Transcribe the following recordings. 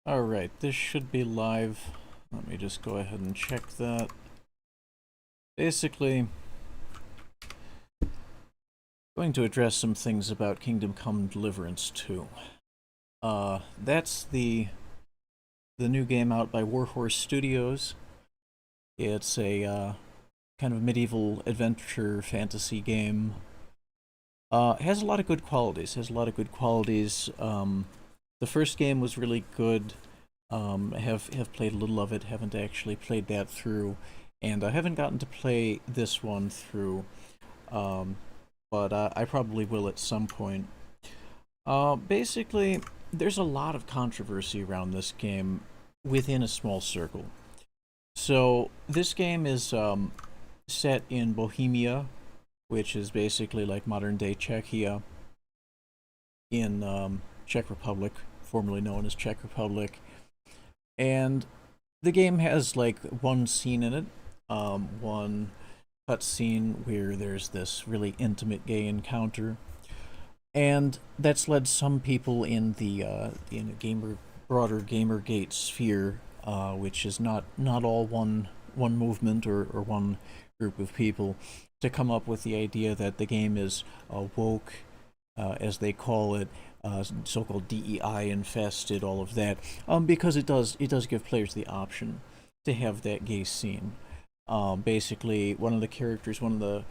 Alright, this should be live. Let me just go ahead and check that. Basically, going to address some things about Kingdom Come Deliverance 2. That's the new game out by Warhorse Studios. It's a kind of medieval adventure fantasy game. Has a lot of good qualities. The first game was really good. I have played a little of it, haven't actually played that through, and I haven't gotten to play this one through, but I probably will at some point. Basically, there's a lot of controversy around this game within a small circle. So this game is set in Bohemia, which is basically like modern-day Czechia in Czech Republic, formerly known as Czech Republic. And the game has like one scene in it, one cutscene where there's this really intimate gay encounter, and that's led some people in the broader Gamergate sphere, which is not all one movement or one group of people, to come up with the idea that the game is woke, as they call it, so-called DEI infested, all of that, because it does give players the option to have that gay scene. Basically, one of the characters, one of the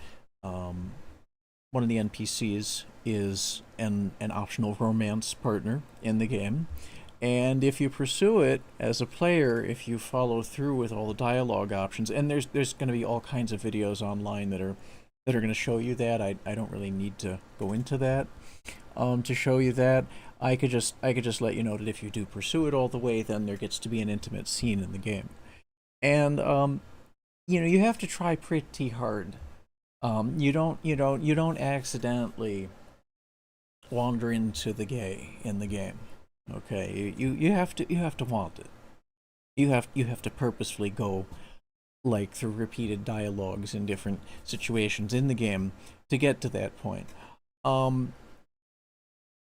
NPCs is an optional romance partner in the game, and if you pursue it as a player, if you follow through with all the dialogue options, and there's going to be all kinds of videos online that are going to show you that. I don't really need to go into that to show you that. I could just let you know that if you do pursue it all the way, then there gets to be an intimate scene in the game, and you have to try pretty hard. You don't accidentally wander into the gay in the game. Okay, you have to want it. You have to purposefully go like through repeated dialogues in different situations in the game to get to that point.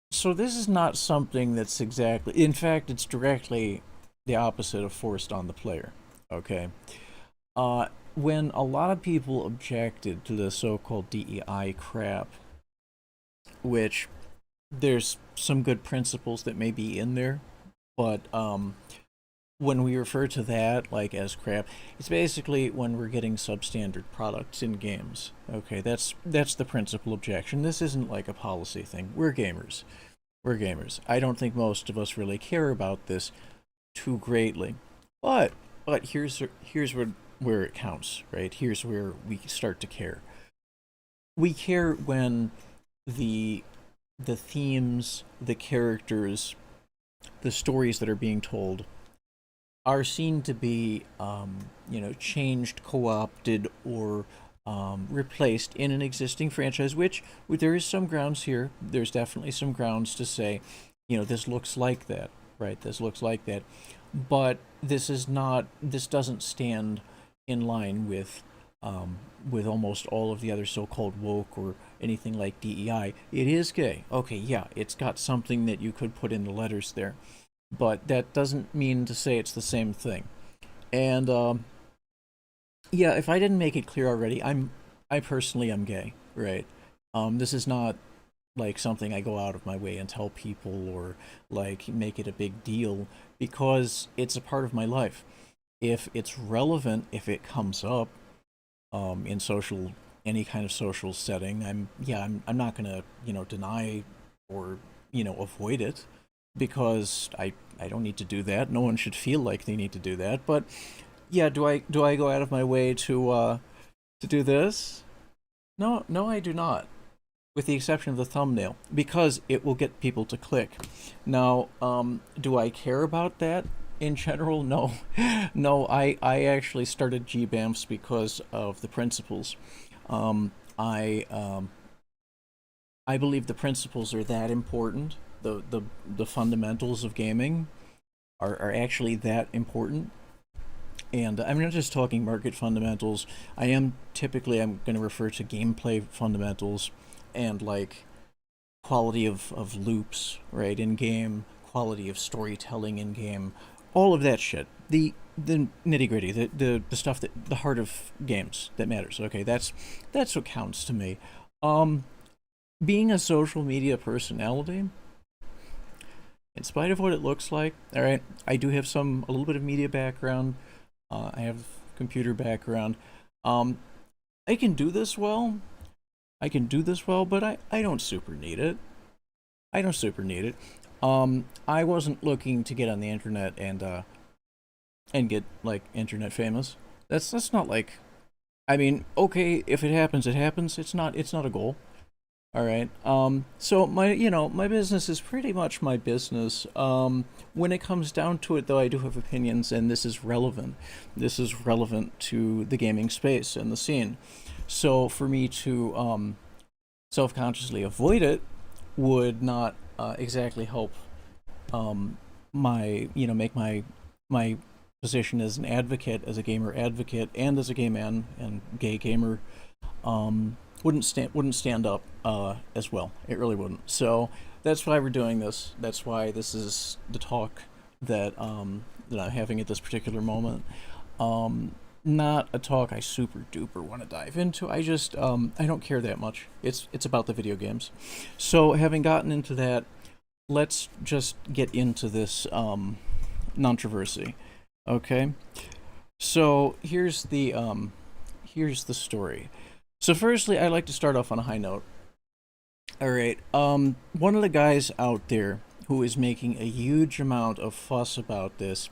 So this is not something that's exactly, in fact, it's directly the opposite of forced on the player. Okay, when a lot of people objected to the so-called DEI crap, which there's some good principles that may be in there, but when we refer to that like as crap, it's basically when we're getting substandard products in games. Okay, that's the principal objection. This isn't like a policy thing. We're gamers. I don't think most of us really care about this too greatly, but here's where it counts, right? Here's where we start to care. We care when the themes, the characters, the stories that are being told are seen to be, changed, co-opted, or replaced in an existing franchise, which there is some grounds here. There's definitely some grounds to say, this looks like that, right? This looks like that. But this doesn't stand in line with almost all of the other so-called woke or anything like DEI. It is gay. Okay, yeah, it's got something that you could put in the letters there, but that doesn't mean to say it's the same thing. And yeah, if I didn't make it clear already, I personally am gay, right? This is not like something I go out of my way and tell people or like make it a big deal, because it's a part of my life. If it's relevant, if it comes up in any kind of social setting, I'm not gonna deny or avoid it, because I don't need to do that. No one should feel like they need to do that. But yeah, do I go out of my way to do this? No, I do not, with the exception of the thumbnail, because it will get people to click. Now, do I care about that in general? No. No, I actually started GBAMFS because of the principles. I believe the principles are that important. The fundamentals of gaming are actually that important. And I'm not just talking market fundamentals. I'm going to refer to gameplay fundamentals and like quality of loops, right, in game, quality of storytelling in game, all of that shit. The nitty gritty, the stuff that the heart of games that matters. Okay, that's what counts to me. Um, Being a social media personality, in spite of what it looks like, all right, I do have a little bit of media background. I have computer background. Um, I can do this well. I can do this well, but I don't super need it. I don't super need it. I wasn't looking to get on the internet and get like internet famous. That's not like, I mean, okay, if it happens, it happens. It's not a goal. All right. So my business is pretty much my business. When it comes down to it, though, I do have opinions, and this is relevant. This is relevant to the gaming space and the scene. So for me to self-consciously avoid it would not exactly help my make my position as an advocate, as a gamer advocate, and as a gay man and gay gamer wouldn't stand up as well. It really wouldn't. So that's why we're doing this. That's why this is the talk that I'm having at this particular moment. Not a talk I super duper want to dive into. I just I don't care that much. It's about the video games. So having gotten into that, let's just get into this controversy. Okay, so here's the story. So firstly, I like to start off on a high note. All right, one of the guys out there who is making a huge amount of fuss about this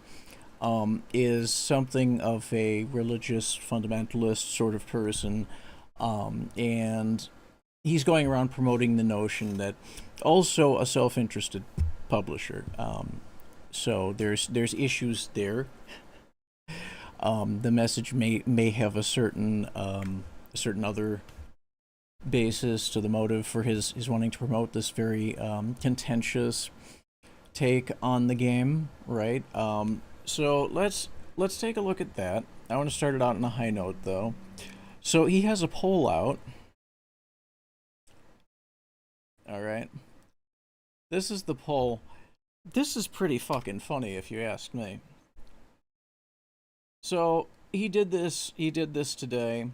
is something of a religious fundamentalist sort of person, and he's going around promoting the notion that also a self-interested publisher. So there's issues there. The message may have a certain other basis to the motive for his wanting to promote this very contentious take on the game, right? So let's take a look at that. I want to start it out on a high note, though. So he has a poll out. All right. This is the poll. This is pretty fucking funny, if you ask me. So he did this. He did this today,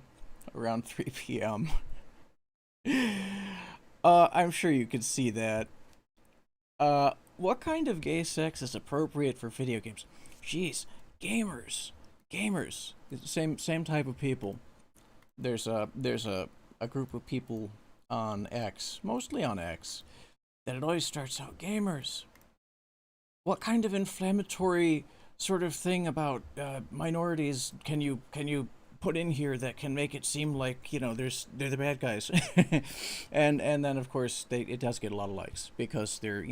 around 3 p.m. I'm sure you could see that. What kind of gay sex is appropriate for video games? Jeez, gamers, same type of people. There's a group of people on X, mostly on X, that it always starts out gamers. What kind of inflammatory sort of thing about minorities can you put in here that can make it seem like they're the bad guys? And then of course it does get a lot of likes because there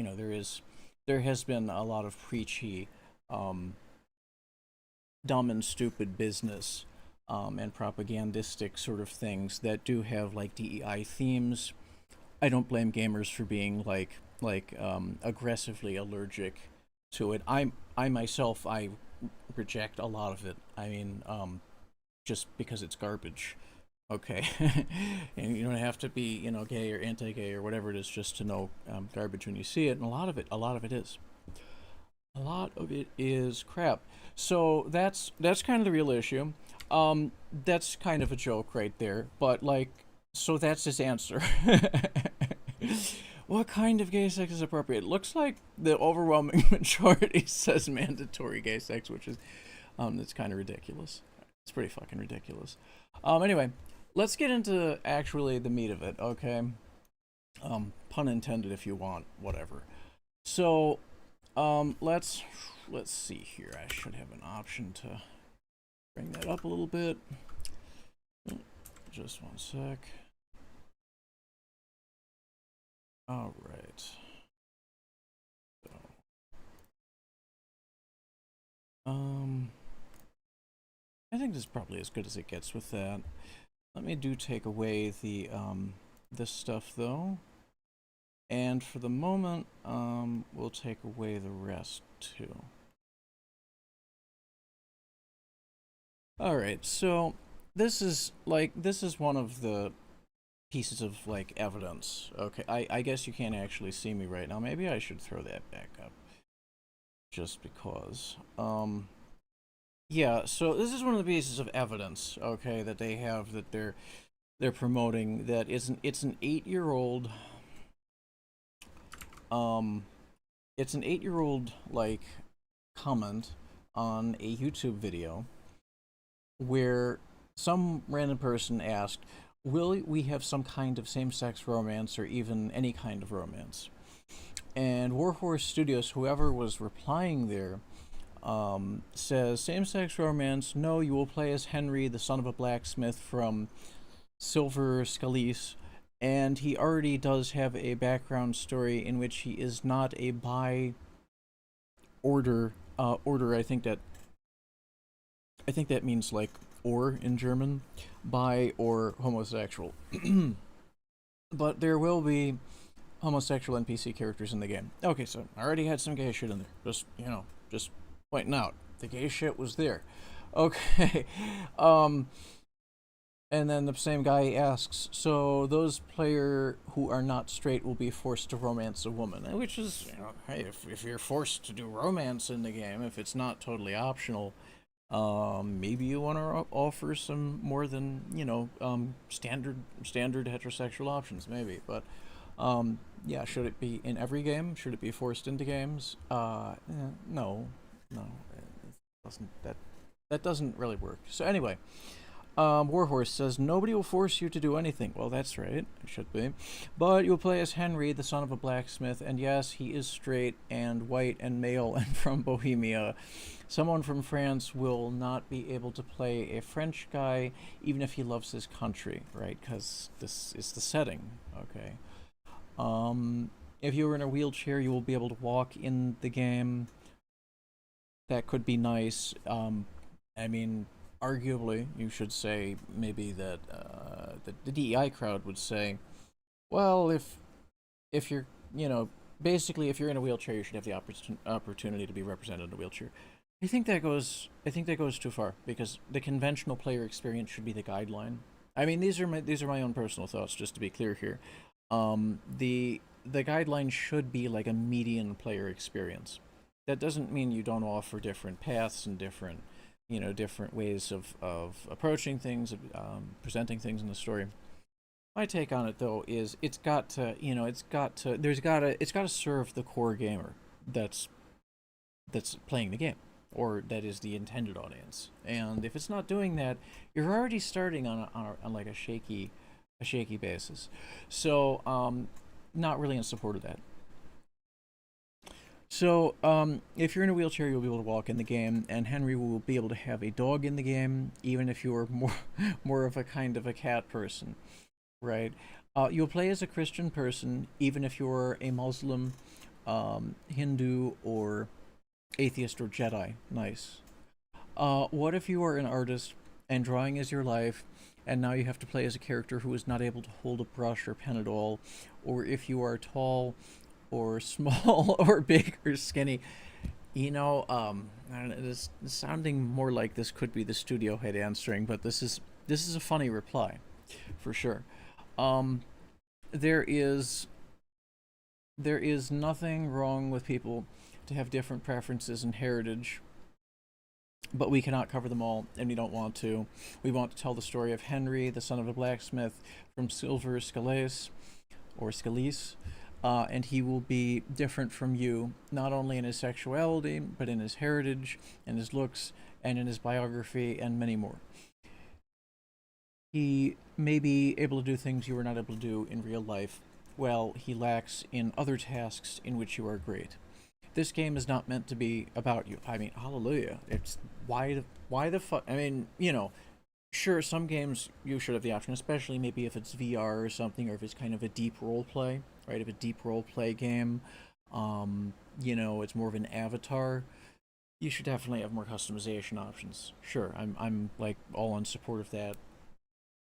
has been a lot of preachy dumb and stupid business and propagandistic sort of things that do have like DEI themes. I don't blame gamers for being like aggressively allergic to it. I myself I reject a lot of it. I mean, just because it's garbage. Okay, and you don't have to be gay or anti-gay or whatever it is just to know garbage when you see it. And a lot of it is crap. So that's kind of the real issue. That's kind of a joke right there. But like, so that's his answer. What kind of gay sex is appropriate? It looks like the overwhelming majority says mandatory gay sex, which is that's kind of ridiculous. It's pretty fucking ridiculous. Anyway, let's get into actually the meat of it, okay? Pun intended if you want, whatever. So, let's see here. I should have an option to bring that up a little bit. Just one sec. All right. So, I think this is probably as good as it gets with that. Let me take away the this stuff though, and for the moment, we'll take away the rest too. All right, so this is one of the pieces of like evidence. Okay, I guess you can't actually see me right now. Maybe I should throw that back up. just because. Yeah, so this is one of the pieces of evidence, okay, that they have that they're promoting that it's an 8-year-old um it's an 8-year-old like comment on a YouTube video where some random person asked, "Will we have some kind of same-sex romance or even any kind of romance?" And Warhorse Studios, whoever was replying there, says same-sex romance. No, you will play as Henry, the son of a blacksmith from Silver Scalise, and he already does have a background story in which he is not a bi order. I think that means like or in German, bi or homosexual. But there will be homosexual NPC characters in the game. Okay, so I already had some gay shit in there. Just pointing out the gay shit was there. Okay. And then the same guy asks, so those player who are not straight will be forced to romance a woman, which is, hey, if you're forced to do romance in the game, if it's not totally optional, maybe you want to offer some more than standard heterosexual options, maybe. But yeah, should it be in every game? Should it be forced into games? No, that doesn't really work. So anyway. Warhorse says, nobody will force you to do anything. Well, that's right. It should be. But you'll play as Henry, the son of a blacksmith, and yes, he is straight and white and male and from Bohemia. Someone from France will not be able to play a French guy, even if he loves his country, right? Because this is the setting, okay? If you were in a wheelchair, you will be able to walk in the game. That could be nice. I mean, arguably, you should say maybe that the DEI crowd would say, well, if you're, basically if you're in a wheelchair, you should have the opportunity to be represented in a wheelchair. I think that goes too far because the conventional player experience should be the guideline. I mean, these are my own personal thoughts, just to be clear here. The guideline should be like a median player experience. That doesn't mean you don't offer different paths and different ways of approaching things, presenting things in the story. My take on it, though, is it's got to serve the core gamer that's playing the game, or that is the intended audience. And if it's not doing that, you're already starting on like a shaky basis. So, not really in support of that. So, if you're in a wheelchair, you'll be able to walk in the game, and Henry will be able to have a dog in the game, even if you're more of a kind of a cat person, right? You'll play as a Christian person, even if you're a Muslim, Hindu, or atheist or Jedi. Nice. What if you are an artist and drawing is your life, and now you have to play as a character who is not able to hold a brush or pen at all, or if you are tall or small or big or skinny. It's sounding more like this could be the studio head answering, but this is a funny reply, for sure. Um, there is nothing wrong with people to have different preferences and heritage, but we cannot cover them all, and we don't want to. We want to tell the story of Henry, the son of a blacksmith from Silver Scalise, or Scalise, and he will be different from you, not only in his sexuality, but in his heritage, and his looks, and in his biography, and many more. He may be able to do things you are not able to do in real life, while he lacks in other tasks in which you are great. This game is not meant to be about you. I mean, hallelujah. It's why the fuck? I mean, sure, some games you should have the option, especially maybe if it's VR or something, or if it's kind of a deep role play, right? If a deep role play game, it's more of an avatar. You should definitely have more customization options. Sure, I'm like all in support of that.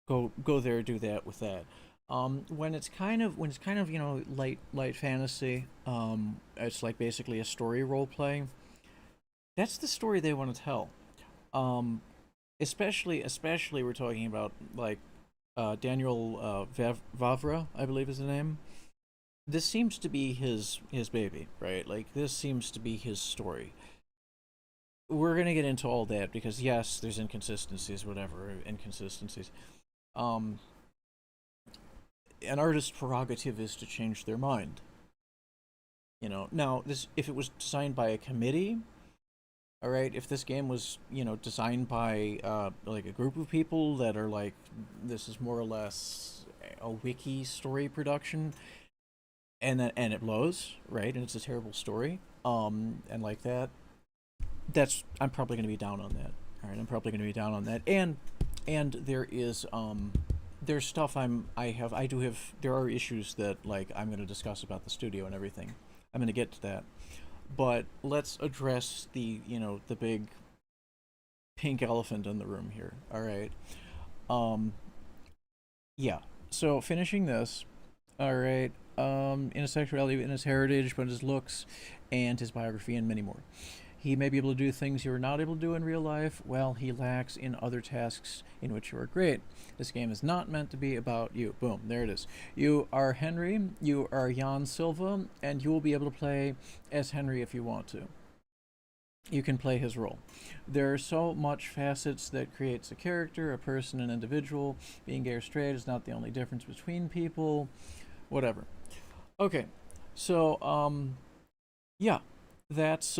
Go there, do that with that. When it's kind of light fantasy, it's like basically a story role play. That's the story they want to tell. Um, especially we're talking about like Daniel Vavra, I believe is the name. this seems to be his baby, right? Like this seems to be his story. We're gonna get into all that because yes, there's inconsistencies, whatever inconsistencies. Um, an artist's prerogative is to change their mind. You know, now this if it was designed by a committee, all right. If this game was designed by like a group of people that are like this is more or less a wiki story production, and it blows, right, and it's a terrible story, and like that, that's I'm probably going to be down on that. All right, I'm probably going to be down on that, and there is there's stuff I do have there are issues that like I'm going to discuss about the studio and everything. I'm going to get to that, but let's address the big pink elephant in the room here. All right, um, yeah. So finishing this, all right. In his sexuality, in his heritage, but his looks, and his biography, and many more. He may be able to do things you are not able to do in real life, while he lacks in other tasks in which you are great. This game is not meant to be about you. Boom, there it is. You are Henry, you are Jan Silva, and you will be able to play as Henry if you want to. You can play his role. There are so much facets that creates a character, a person, an individual. Being gay or straight is not the only difference between people. Whatever. Okay, so yeah, that's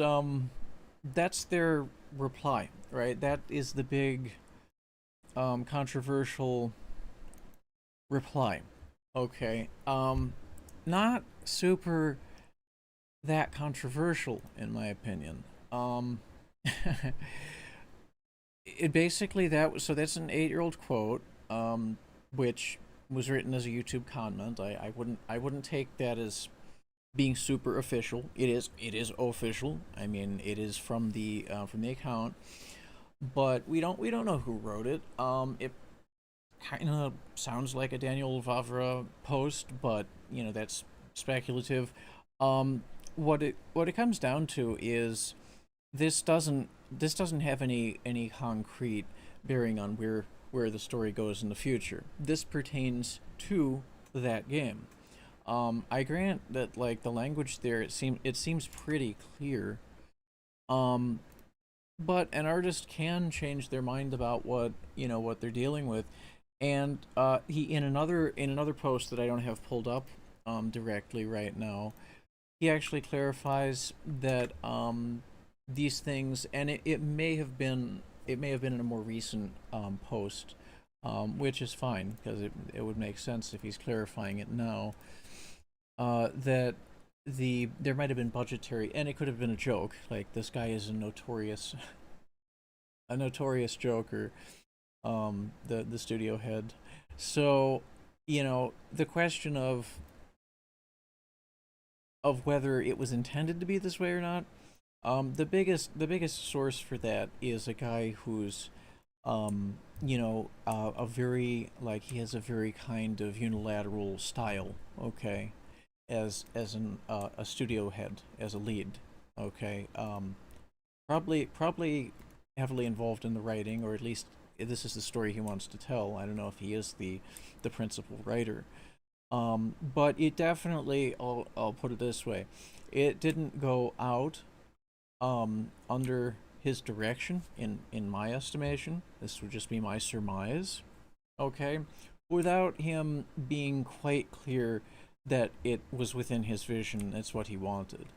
their reply, right? That is the big controversial reply. Okay, not super that controversial in my opinion. It basically that was so that's an 8-year-old quote, which was written as a YouTube comment. I wouldn't take that as being super official. It is official. I mean, it is from the account, but we don't know who wrote it. It kind of sounds like a Daniel Vavra post, but that's speculative. What it comes down to is this doesn't have any concrete bearing on where the story goes in the future. This pertains to that game. I grant that like the language there it seems pretty clear. Um, but an artist can change their mind about what they're dealing with, and he in another post that I don't have pulled up directly right now, he actually clarifies that these things, and it may have been in a more recent post, which is fine because it would make sense if he's clarifying it now. That there might have been budgetary, and it could have been a joke. Like this guy is a notorious joker. The studio head. So the question of whether it was intended to be this way or not. The biggest source for that is a guy who's a very like he has a very kind of unilateral style. Okay, as a studio head, as a lead. Okay, probably heavily involved in the writing, or at least this is the story he wants to tell. I don't know if he is the principal writer. But it definitely, I'll put it this way, it didn't go out under his direction in my estimation. This would just be my surmise. Okay, without him being quite clear that it was within his vision. It's what he wanted.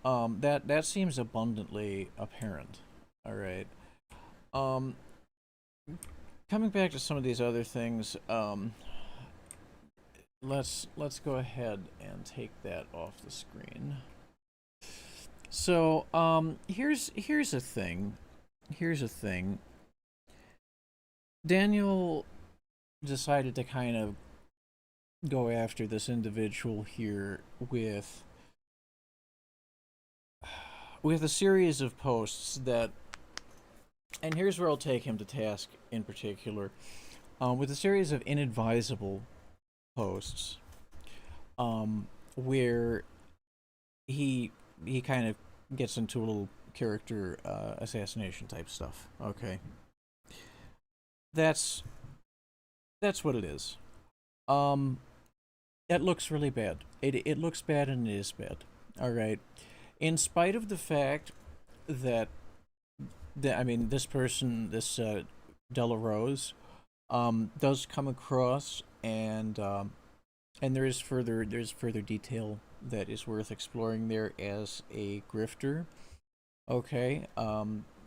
That seems abundantly apparent. All right. Um, coming back to some of these other things. Let's go ahead and take that off the screen. So here's a thing. Here's a thing. Daniel decided to kind of go after this individual here with a series of posts that, and here's where I'll take him to task in particular, with a series of inadvisable posts, where he kind of gets into a little character assassination type stuff. Okay, that's what it is. Um, It looks really bad. It looks bad and it is bad. All right. In spite of the fact that I mean, this person, this Della Rose, does come across, and there's further detail that is worth exploring there as a grifter. Okay,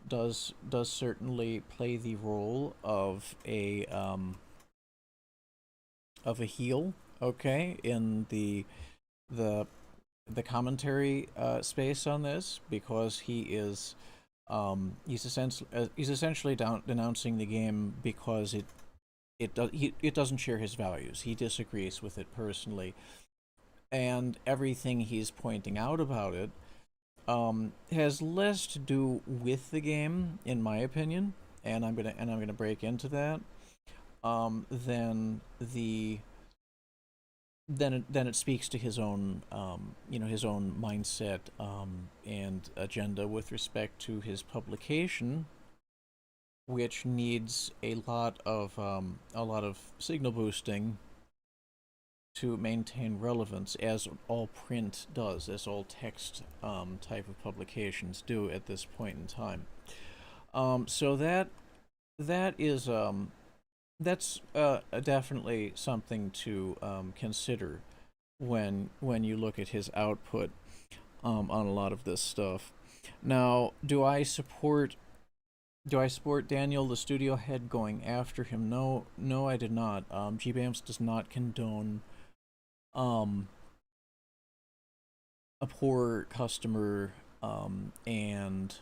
does certainly play the role of a heel. Okay, in the the commentary space on this, because he's essentially denouncing the game because it doesn't share his values. He disagrees with it personally, and everything he's pointing out about it has less to do with the game, in my opinion, and I'm gonna break into that, than the then it speaks to his own his own mindset and agenda with respect to his publication, which needs a lot of signal boosting to maintain relevance, as all print does, as all text type of publications do at this point in time. So that is that's definitely something to consider when you look at his output on a lot of this stuff. Now, do I support Daniel, the studio head, going after him? No, no, I did not. GBAMFS does not condone um, a poor customer, and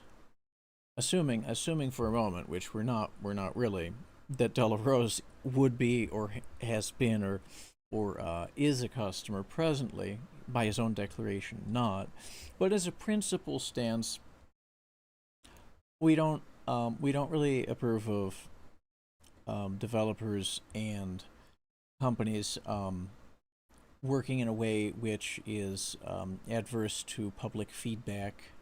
assuming for a moment, which we're not really, that Della Rose would be or has been or is a customer presently by his own declaration, not. But as a principle stance, we don't really approve of developers and companies working in a way which is adverse to public feedback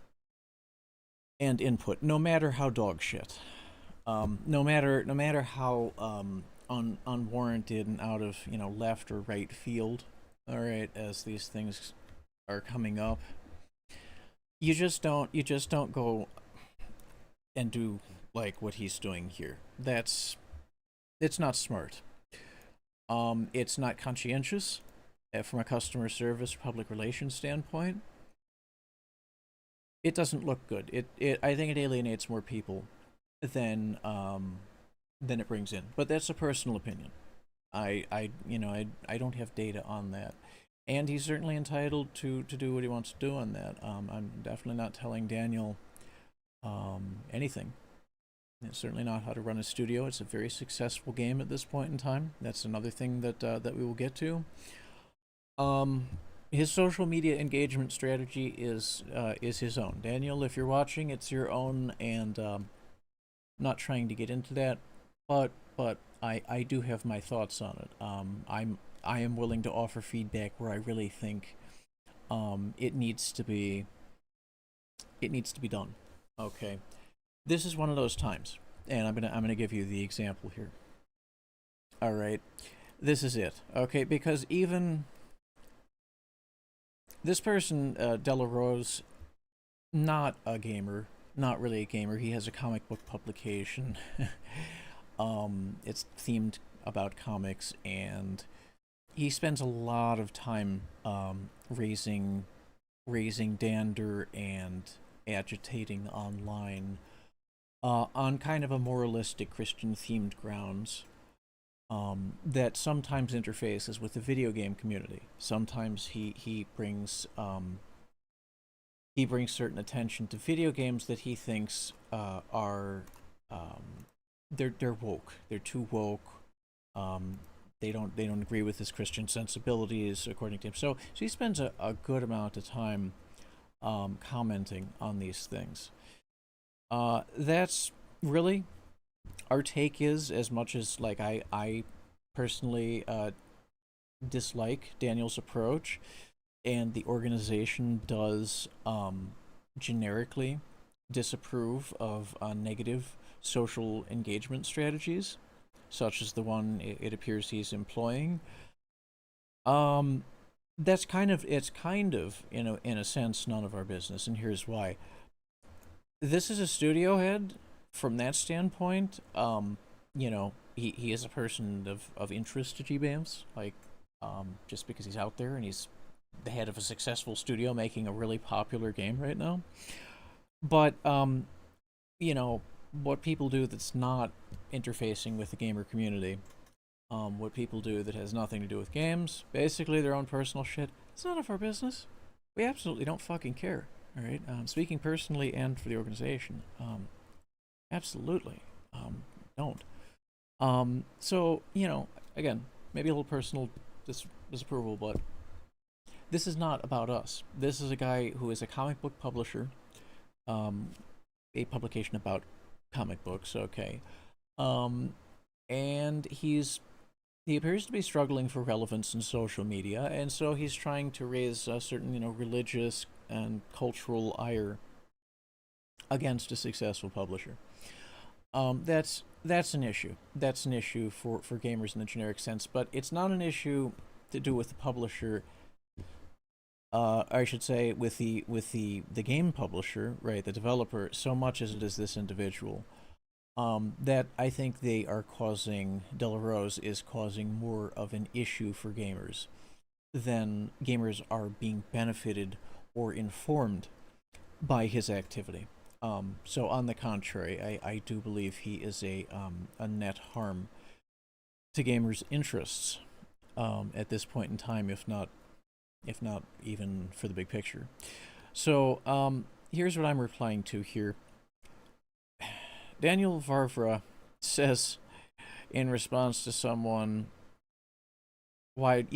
and input, no matter how dog shit. No matter how unwarranted and out of left or right field. All right, as these things are coming up, you just don't go and do like what he's doing here. It's not smart. It's not conscientious from a customer service public relations standpoint. It doesn't look good. It I think it alienates more people than than it brings in. But that's a personal opinion. I don't have data on that, and he's certainly entitled to do what he wants to do on that. I'm definitely not telling Daniel anything. It's certainly not how to run a studio. It's a very successful game at this point in time. That's another thing that we will get to. Um, his social media engagement strategy is his own. Daniel, if you're watching, it's your own, and not trying to get into that, but I do have my thoughts on it. I am willing to offer feedback where I really think it needs to be done. Okay, this is one of those times, and I'm gonna give you the example here. All right, this is it. Okay, because even this person, Della Rose, not a gamer, not really a gamer. He has a comic book publication. It's themed about comics, and he spends a lot of time raising dander and agitating online on kind of a moralistic Christian themed grounds, that sometimes interfaces with the video game community. Sometimes he brings certain attention to video games that he thinks are they're woke. They're too woke. Um, they don't agree with his Christian sensibilities, according to him. So he spends a good amount of time commenting on these things. That's really our take, is as much as like I personally dislike Daniel's approach, and the organization does generically disapprove of negative social engagement strategies, such as the one it appears he's employing. Um, that's kind of it's kind of in a sense none of our business, and here's why. This is a studio head. From that standpoint, he is a person of interest to GBAMFS. Like, just because he's out there and he's the head of a successful studio making a really popular game right now. But you know, what people do that's not interfacing with the gamer community, what people do that has nothing to do with games, basically their own personal shit, it's none of our business. We absolutely don't fucking care. All right. Speaking personally and for the organization, absolutely don't. So again, maybe a little personal disapproval, but this is not about us. This is a guy who is a comic book publisher, um, a publication about comic books. Okay, um, and he appears to be struggling for relevance in social media, and so he's trying to raise a certain religious and cultural ire against a successful publisher. That's an issue. That's an issue for gamers in the generic sense, but it's not an issue to do with the publisher. I should say with the game publisher, right, the developer, so much as it is this individual. That I think they are causing Deliverance is causing more of an issue for gamers than gamers are being benefited or informed by his activity. So on the contrary, I do believe he is a net harm to gamers' interests at this point in time, if not even for the big picture. So here's what I'm replying to here. Daniel Varvra says in response to someone, why did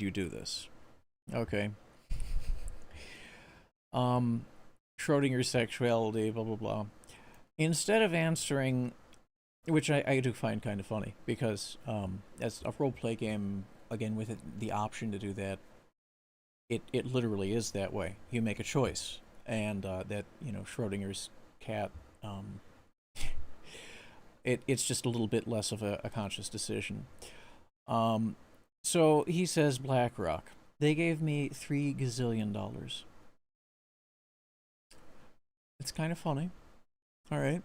you do this? Okay. Schrodinger's sexuality, blah blah blah. Instead of answering, which I do find kind of funny because as a role play game, again with the option to do that, it literally is that way. You make a choice, and that Schrodinger's cat, um, it's just a little bit less of a conscious decision. Um, so he says BlackRock. They gave me $3 gazillion. It's kind of funny. All right.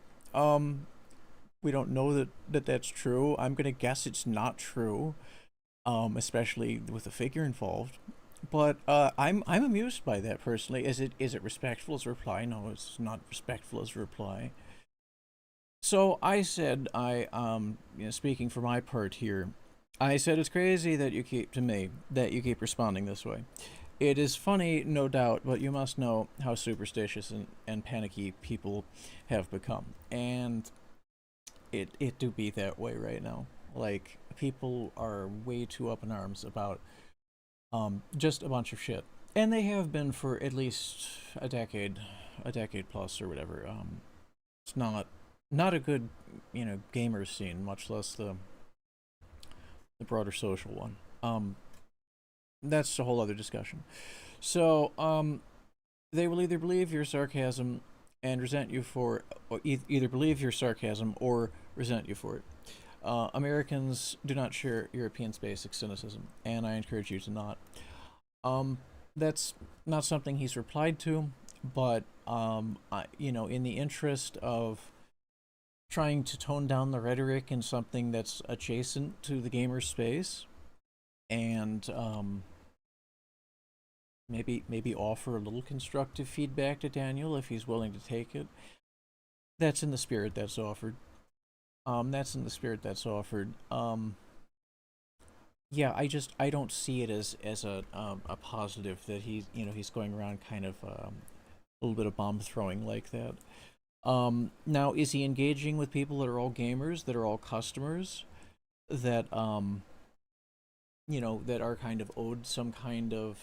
We don't know that's true. I'm gonna guess it's not true. Especially with the figure involved. But I'm amused by that personally. Is it respectful as a reply? No, it's not respectful as a reply. So I said speaking for my part here, I said it's crazy that you keep responding this way. It is funny, no doubt, but you must know how superstitious and panicky people have become. And it do be that way right now. Like, people are way too up in arms about just a bunch of shit. And they have been for at least a decade plus or whatever. It's not a good, gamer scene, much less the broader social one. That's a whole other discussion. So, they will either believe your sarcasm and resent you for, or either believe your sarcasm or resent you for it. Americans do not share Europeans' basic cynicism, and I encourage you to not. That's not something he's replied to, but in the interest of trying to tone down the rhetoric in something that's adjacent to the gamer space, and maybe offer a little constructive feedback to Daniel if he's willing to take it. That's in the spirit that's offered. That's in the spirit that's offered. Yeah, I don't see it as a positive that he's going around kind of a little bit of bomb throwing like that. Now, is he engaging with people that are all gamers, that are all customers, that that are kind of owed some kind of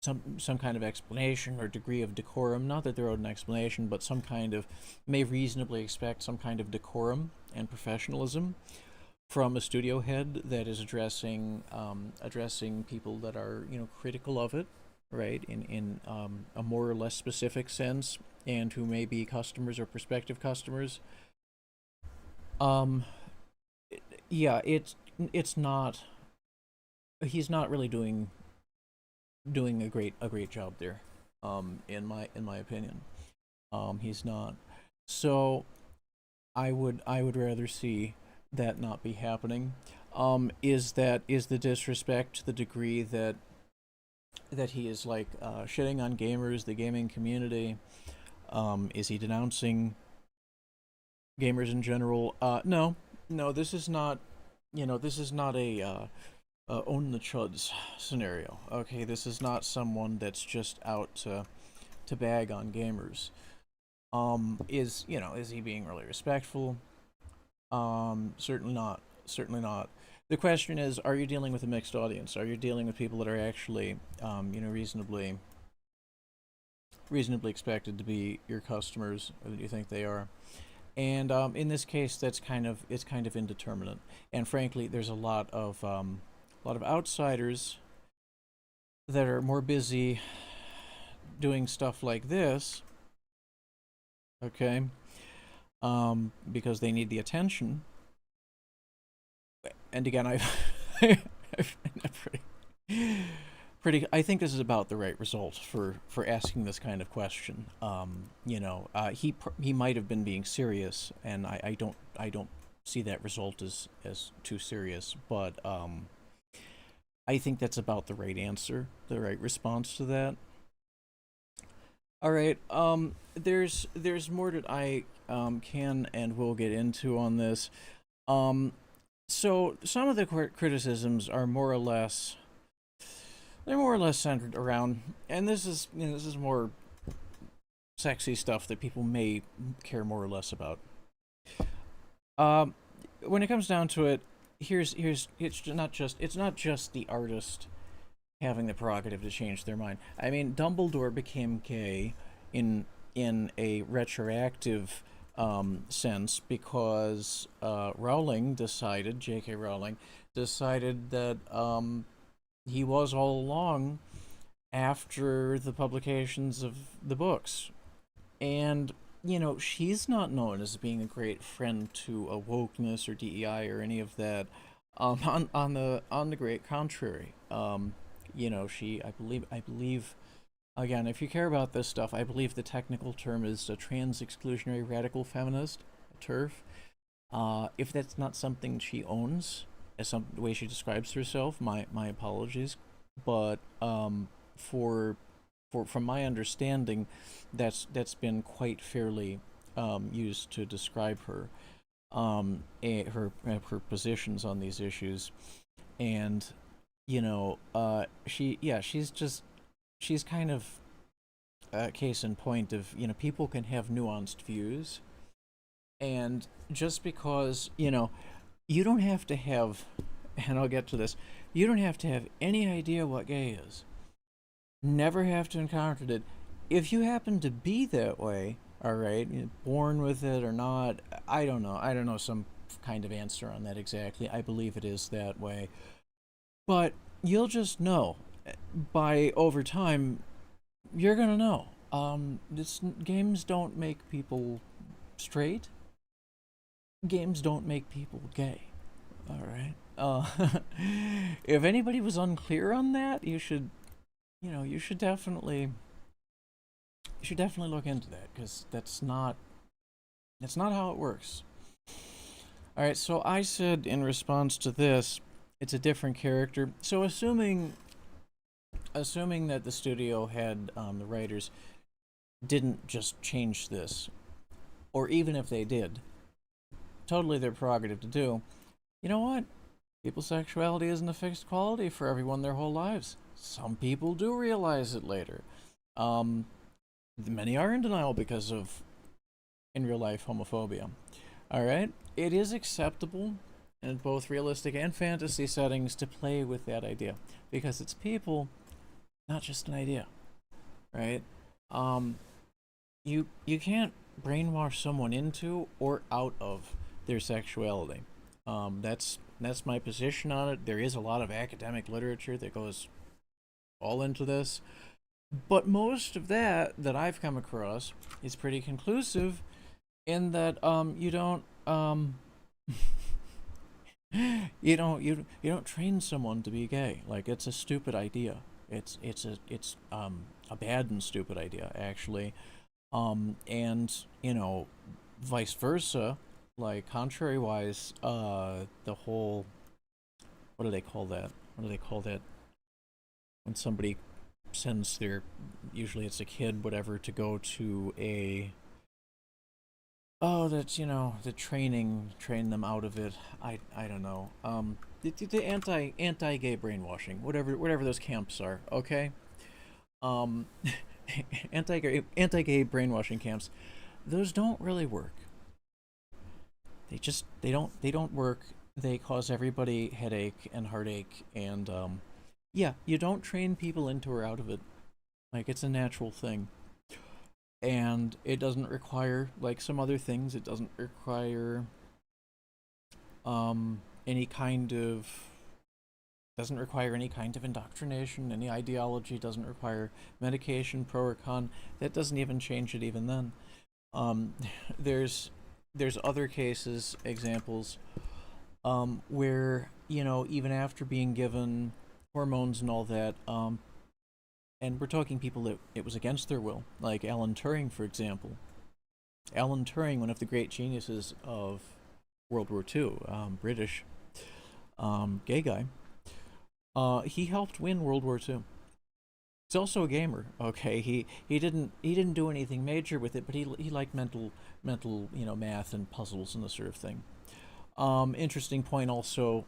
some kind of explanation or degree of decorum? Not that they're owed an explanation, but some kind of may reasonably expect some kind of decorum and professionalism from a studio head that is addressing people that are critical of it, right, in a more or less specific sense, and who may be customers or prospective customers. Um, yeah, it's not. He's not really doing a great job there. In my opinion, he's not. So I would rather see that not be happening. Is the disrespect to the degree that he is like shitting on gamers, the gaming community? Is he denouncing gamers in general? No, no. This is not. This is not a own the chuds scenario. Okay, this is not someone that's just out to bag on gamers. Is he being really respectful? Certainly not. Certainly not. The question is, are you dealing with a mixed audience? Are you dealing with people that are actually, reasonably expected to be your customers, or that you think they are? And in this case, it's kind of indeterminate. And frankly, there's a lot of outsiders that are more busy doing stuff like this, okay, because they need the attention. And again, I've pretty. I think this is about the right result for asking this kind of question. He might have been being serious, and I don't see that result as too serious, but I think that's about the right answer, the right response to that. All right. There's more that I can and will get into on this. Um, so some of the criticisms are more or less they're more or less centered around, and this is more sexy stuff that people may care more or less about. Um, when it comes down to it, here's it's not just the artist having the prerogative to change their mind. I mean, Dumbledore became gay in a retroactive sense because J.K. Rowling decided that he was all along after the publications of the books. And, she's not known as being a great friend to wokeness or DEI or any of that. On the great contrary, I believe, again, if you care about this stuff, I believe the technical term is a trans exclusionary radical feminist, a TERF. If that's not something she owns, as some the way she describes herself, my apologies. But for from my understanding, that's been quite fairly used to describe her, her positions on these issues. And she's kind of a case in point of, people can have nuanced views, and just because, you don't have to have, and I'll get to this, you don't have to have any idea what gay is, never have to encounter it. If you happen to be that way, all right, born with it or not, I don't know some kind of answer on that exactly. I believe it is that way, but you'll just know by over time. You're gonna know. This games don't make people straight. Games don't make people gay. All right. If anybody was unclear on that, you should definitely look into that, because that's not how it works. All right. So I said in response to this, it's a different character. So assuming that the studio had the writers didn't just change this, or even if they did, totally their prerogative to do. You know what? People's sexuality isn't a fixed quality for everyone their whole lives. Some people do realize it later. Um, Many are in denial because of in real life homophobia. All right, it is acceptable in both realistic and fantasy settings to play with that idea, because it's people, not just an idea, right? Um, you can't brainwash someone into or out of their sexuality. That's my position on it. There is a lot of academic literature that goes all into this, but most of that I've come across is pretty conclusive in that you don't You don't train someone to be gay. Like, it's a stupid idea. It's a bad and stupid idea, actually. And vice versa. Like, contrary-wise, the whole, what do they call that? What do they call that when somebody sends their, usually it's a kid, whatever, to go to a, oh, that's, the train them out of it. I don't know. The anti-gay brainwashing, whatever those camps are. Okay. Um, anti-gay brainwashing camps. Those don't really work. They don't work. They cause everybody headache and heartache, and yeah, you don't train people into or out of it. Like, it's a natural thing, and it doesn't require, like some other things, it doesn't require any kind of, indoctrination. Any ideology doesn't require medication, pro or con. That doesn't even change it even then. Um, there's other cases, examples, where even after being given hormones and all that, and we're talking people that it was against their will, like Alan Turing, for example. Alan Turing, one of the great geniuses of World War II, British, gay guy. He helped win World War II. He's also a gamer. Okay, he didn't do anything major with it, but he liked mental math and puzzles and this sort of thing. Interesting point also.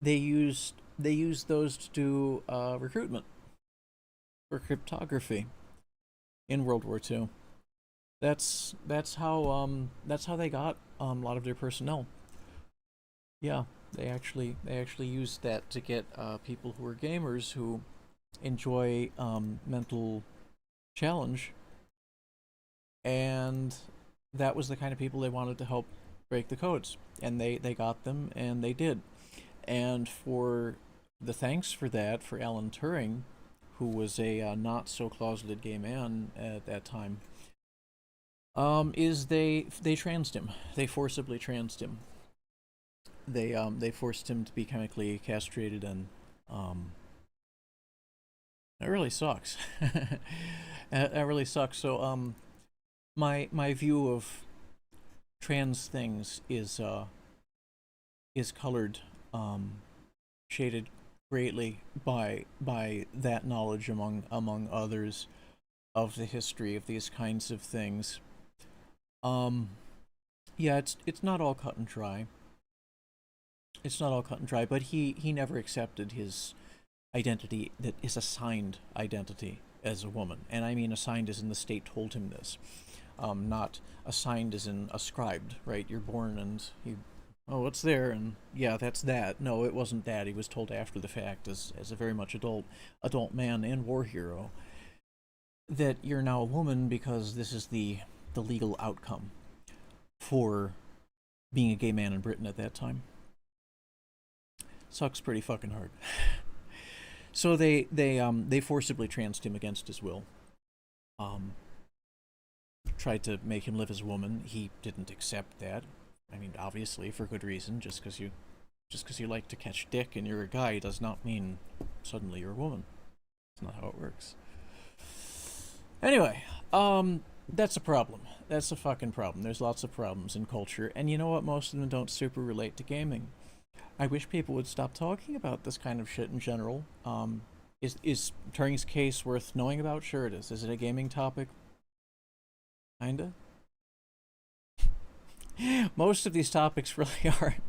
They used those to do recruitment for cryptography in World War II. That's how they got a lot of their personnel. Yeah, they actually used that to get people who are gamers who enjoy mental challenge, and that was the kind of people they wanted to help break the codes, and they got them, and they did. And for the thanks for that, for Alan Turing, who was a not so closeted gay man at that time, is they transed him. They forcibly transed him. They forced him to be chemically castrated, and it really sucks. That really sucks. So my view of trans things is colored, shaded greatly by that knowledge, among others, of the history of these kinds of things. Um, yeah, it's not all cut and dry. It's not all cut and dry, but he never accepted his identity, that is assigned identity, as a woman. And I mean assigned as in the state told him this. Not assigned as in ascribed, right? You're born and oh, what's there? And yeah, that's that. No, it wasn't that. He was told after the fact, as a very much adult man and war hero, that you're now a woman because this is the legal outcome for being a gay man in Britain at that time. Sucks pretty fucking hard. So they forcibly transed him against his will. Um, Tried to make him live as a woman. He didn't accept that. I mean, obviously for good reason. Just because you like to catch dick and you're a guy does not mean suddenly you're a woman. That's not how it works. Anyway, that's a problem. That's a fucking problem. There's lots of problems in culture, and you know what? Most of them don't super relate to gaming. I wish people would stop talking about this kind of shit in general. Is Turing's case worth knowing about? Sure it is. Is it a gaming topic? Kinda. Most of these topics really aren't.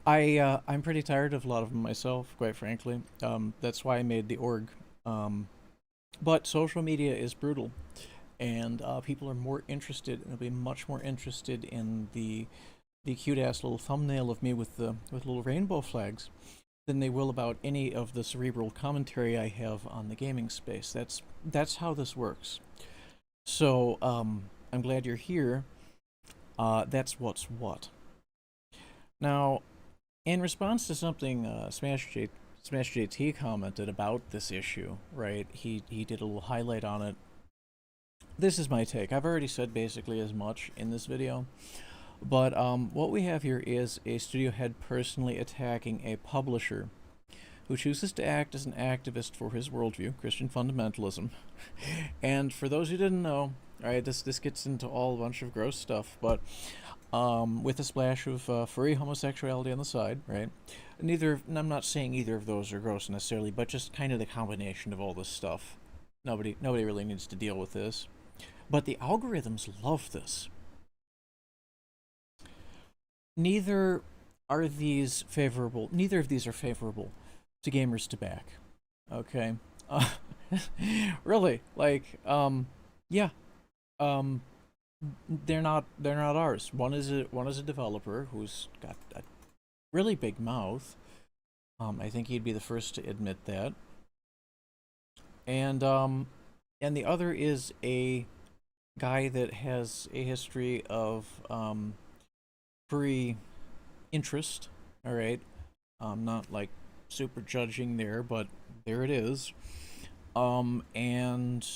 I'm pretty tired of a lot of them myself, quite frankly. That's why I made the org. But social media is brutal, and people are more interested, and will be much more interested in the cute ass little thumbnail of me with little rainbow flags than they will about any of the cerebral commentary I have on the gaming space. That's how this works. So I'm glad you're here. That's what's what. Now, in response to something Smash JT commented about this issue, right? He did a little highlight on it. This is my take. I've already said basically as much in this video, But what we have here is a studio head personally attacking a publisher who chooses to act as an activist for his worldview, Christian fundamentalism. And for those who didn't know, all right, this gets into all a bunch of gross stuff, but with a splash of furry homosexuality on the side, right? I'm not saying either of those are gross necessarily, but just kind of the combination of all this stuff. Nobody really needs to deal with this, but the algorithms love this. Neither are these favorable. Neither of these are favorable to gamers to back. Okay, uh, really, like, yeah, um, they're not ours. One is a developer who's got a really big mouth. I think he'd be the first to admit that. And the other is a guy that has a history of free interest. All right, not like super judging there, but there it is. And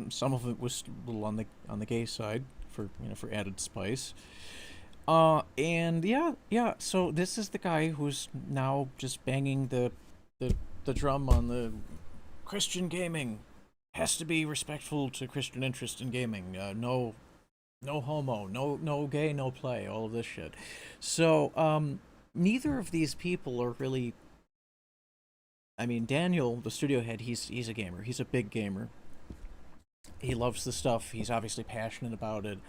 some of it was a little on the gay side for added spice. And yeah. So this is the guy who's now just banging the drum on the Christian gaming has to be respectful to Christian interest in gaming. No homo, no gay, no play, all of this shit. So neither of these people are really. I mean, Daniel, the studio head, he's a gamer. He's a big gamer. He loves the stuff. He's obviously passionate about it.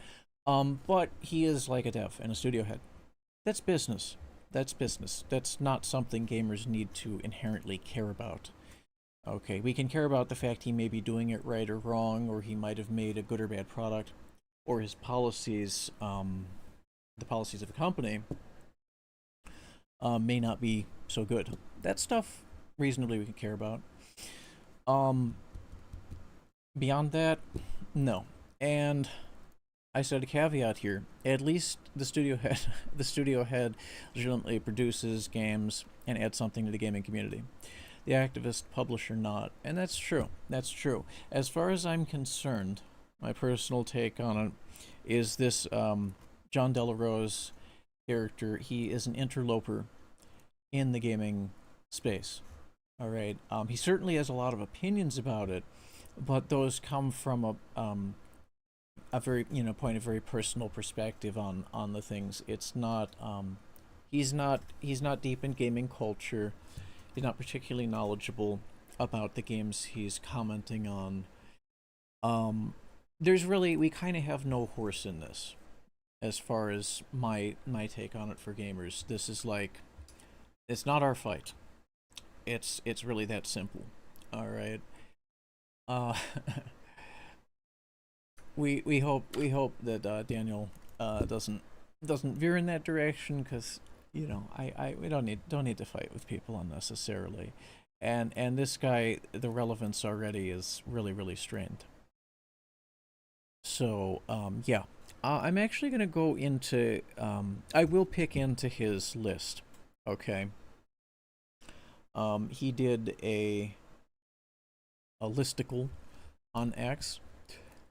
But he is like a dev and a studio head. That's business. That's business. That's not something gamers need to inherently care about. Okay, we can care about the fact he may be doing it right or wrong, or he might have made a good or bad product, or his policies, the policies of the company, may not be so good. That stuff, reasonably, we can care about. Um, Beyond that, no. And I said a caveat here. At least the studio head, the studio head, legitimately produces games and adds something to the gaming community. The activist publisher not, and that's true. That's true. As far as I'm concerned, my personal take on it is this: John Delarose character. He is an interloper in the gaming space. All right. He certainly has a lot of opinions about it, but those come from a very point of very personal perspective on the things. It's not he's not deep in gaming culture. He's not particularly knowledgeable about the games he's commenting on. There's really we kind of have no horse in this as far as my take on it for gamers. This is like it's not our fight. It's really that simple. All right. Uh, we hope that Daniel doesn't veer in that direction because I we don't need to fight with people unnecessarily, and this guy the relevance already is really strained. So yeah, I'm actually gonna go into I will pick into his list. Okay. He did a listicle on X,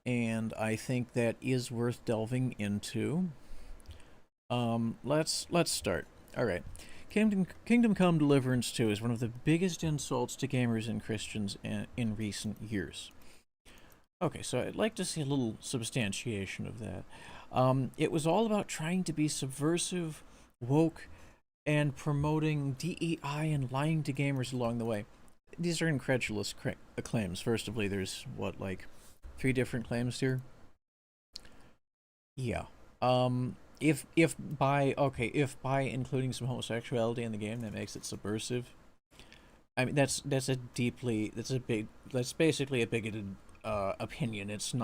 and I think that is worth delving into. Let's start. All right. Kingdom Come Deliverance 2 is one of the biggest insults to gamers and Christians in recent years. Okay, so I'd like to see a little substantiation of that. It was all about trying to be subversive, woke, and promoting DEI and lying to gamers along the way. These are incredulous claims. First of all, there's what, like, 3 different claims here? Yeah. If by including some homosexuality in the game that makes it subversive, I mean that's basically a bigoted opinion. That's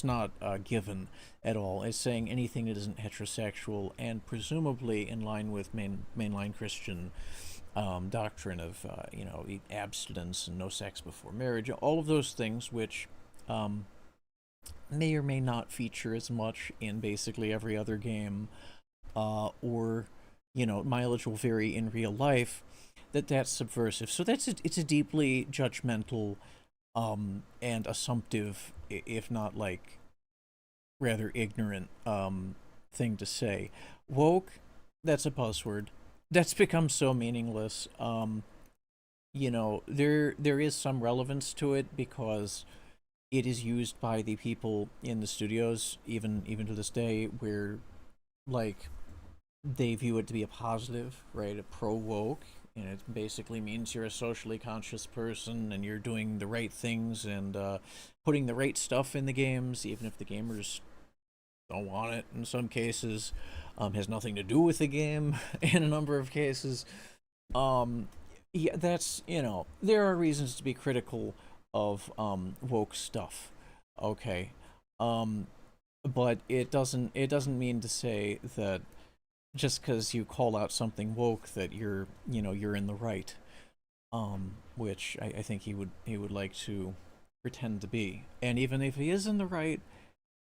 not given at all. It's saying anything that isn't heterosexual and presumably in line with mainline Christian doctrine of abstinence and no sex before marriage, all of those things which may or may not feature as much in basically every other game, or mileage will vary in real life. That's subversive. So it's a deeply judgmental and assumptive, if not like rather ignorant, thing to say. Woke, that's a buzzword. That's become so meaningless. There is some relevance to it because it is used by the people in the studios, even to this day, where like they view it to be a positive, right? A pro woke, and it basically means you're a socially conscious person and you're doing the right things and putting the right stuff in the games, even if the gamers don't want it in some cases. Has nothing to do with the game in a number of cases. Um, yeah, that's, there are reasons to be critical of woke stuff. Okay. Um, but it doesn't mean to say that just because you call out something woke that you're in the right, which I think he would like to pretend to be. And even if he is in the right,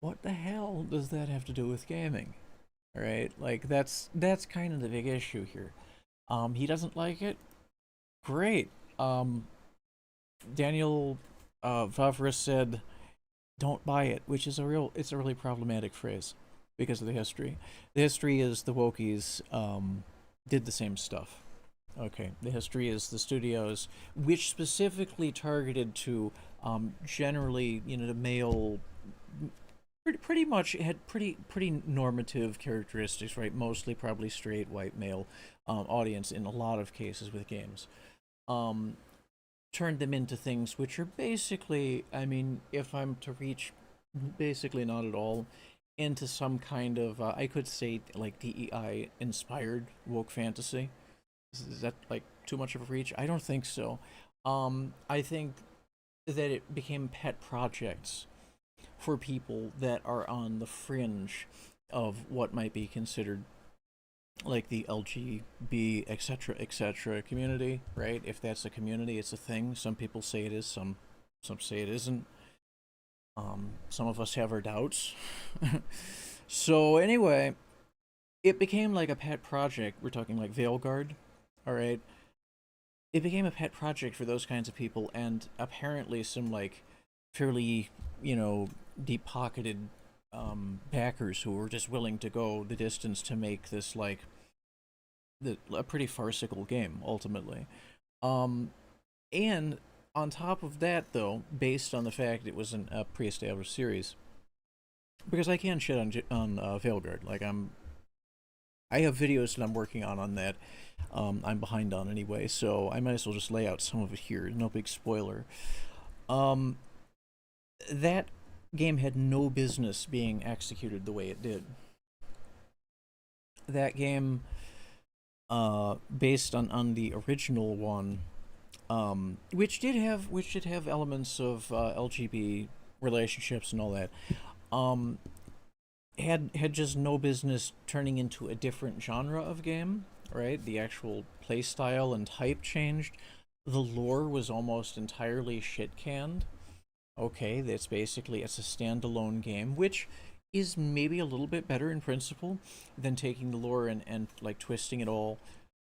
what the hell does that have to do with gaming? All right, like that's kind of the big issue here. He doesn't like it. Great. Um, Daniel Vavra said, "Don't buy it," which is it's a really problematic phrase because of the history. The history is the Wokies did the same stuff. Okay, the history is the studios, which specifically targeted to generally, the male, pretty much had pretty normative characteristics, right? Mostly probably straight white male audience in a lot of cases with games. Um, Turned them into things which are basically, I mean, if I'm to reach, basically not at all into some kind of, I could say like DEI inspired woke fantasy. Is that like too much of a reach? I don't think so. I think that it became pet projects for people that are on the fringe of what might be considered like the LGB etc community, right? If that's a community, it's a thing. Some people say it is, some say it isn't. Some of us have our doubts. So anyway, it became like a pet project. We're talking like Veilguard, all right? It became a pet project for those kinds of people, and apparently some like fairly, deep pocketed backers who were just willing to go the distance to make this like a pretty farcical game ultimately. Um, and on top of that, though, based on the fact it was a pre-established series, because I can shit on Veilguard, like I have videos that I'm working on that. I'm behind on anyway, so I might as well just lay out some of it here. No big spoiler. Um, that game had no business being executed the way it did. That game, based on the original one, which did have elements of LGB relationships and all that, um, had just no business turning into a different genre of game. Right, the actual play style and type changed. The lore was almost entirely shit canned. Okay, it's a standalone game, which is maybe a little bit better in principle than taking the lore and like twisting it all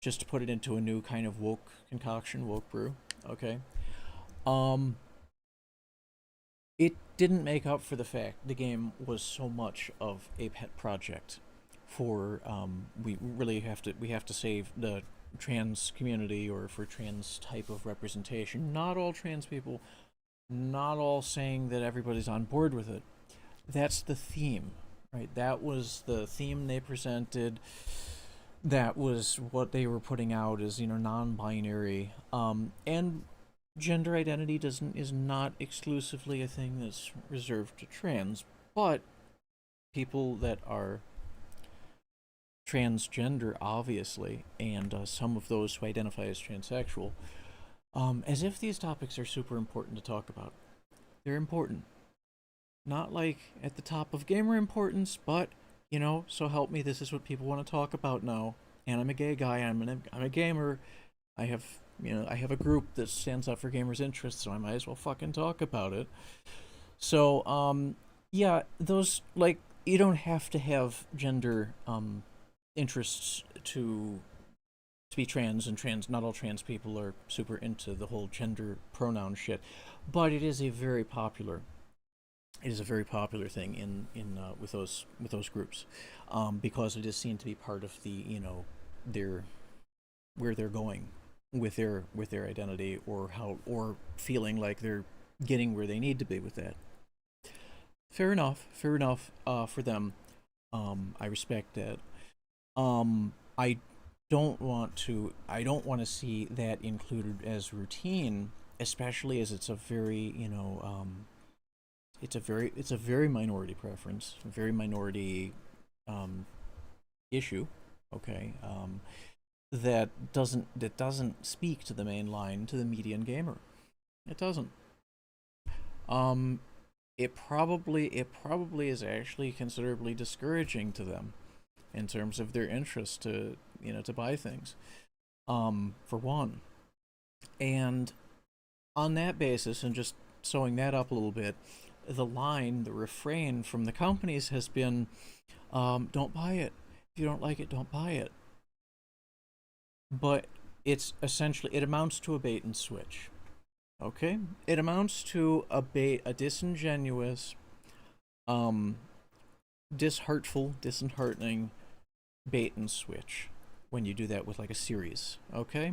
just to put it into a new kind of woke concoction, woke brew. Okay. Um, it didn't make up for the fact the game was so much of a pet project for we have to save the trans community or for trans type of representation. Not all trans people, not all saying that everybody's on board with it. That's the theme, right? That was the theme they presented. That was what they were putting out as non-binary, and gender identity doesn't is not exclusively a thing that's reserved to trans, but people that are transgender, obviously, and some of those who identify as transsexual, as if these topics are super important to talk about. They're important. Not like at the top of gamer importance, but, so help me, this is what people want to talk about now. And I'm a gay guy, I'm a gamer. I have a group that stands up for gamers' interests, so I might as well fucking talk about it. So, yeah, those, like, you don't have to have gender interests to be trans, and not all trans people are super into the whole gender pronoun shit, but it is a very popular It is a very popular thing in with those groups, because it is seen to be part of the, their, where they're going with their identity, or how, or feeling like they're getting where they need to be with that. Fair enough. Fair enough. For them, I respect that. I don't want to. I don't want to see that included as routine, especially as it's a very, it's a very minority preference, a very minority um, issue. Okay, that doesn't speak to the main line, to the median gamer. It doesn't. Um, it probably is actually considerably discouraging to them in terms of their interest to, to buy things. For one, and on that basis, and just sewing that up a little bit, the refrain from the companies has been, don't buy it. If you don't like it, don't buy it. But it amounts to a bait and switch. Okay? It amounts to a disingenuous, um, disheartening bait and switch when you do that with like a series. Okay?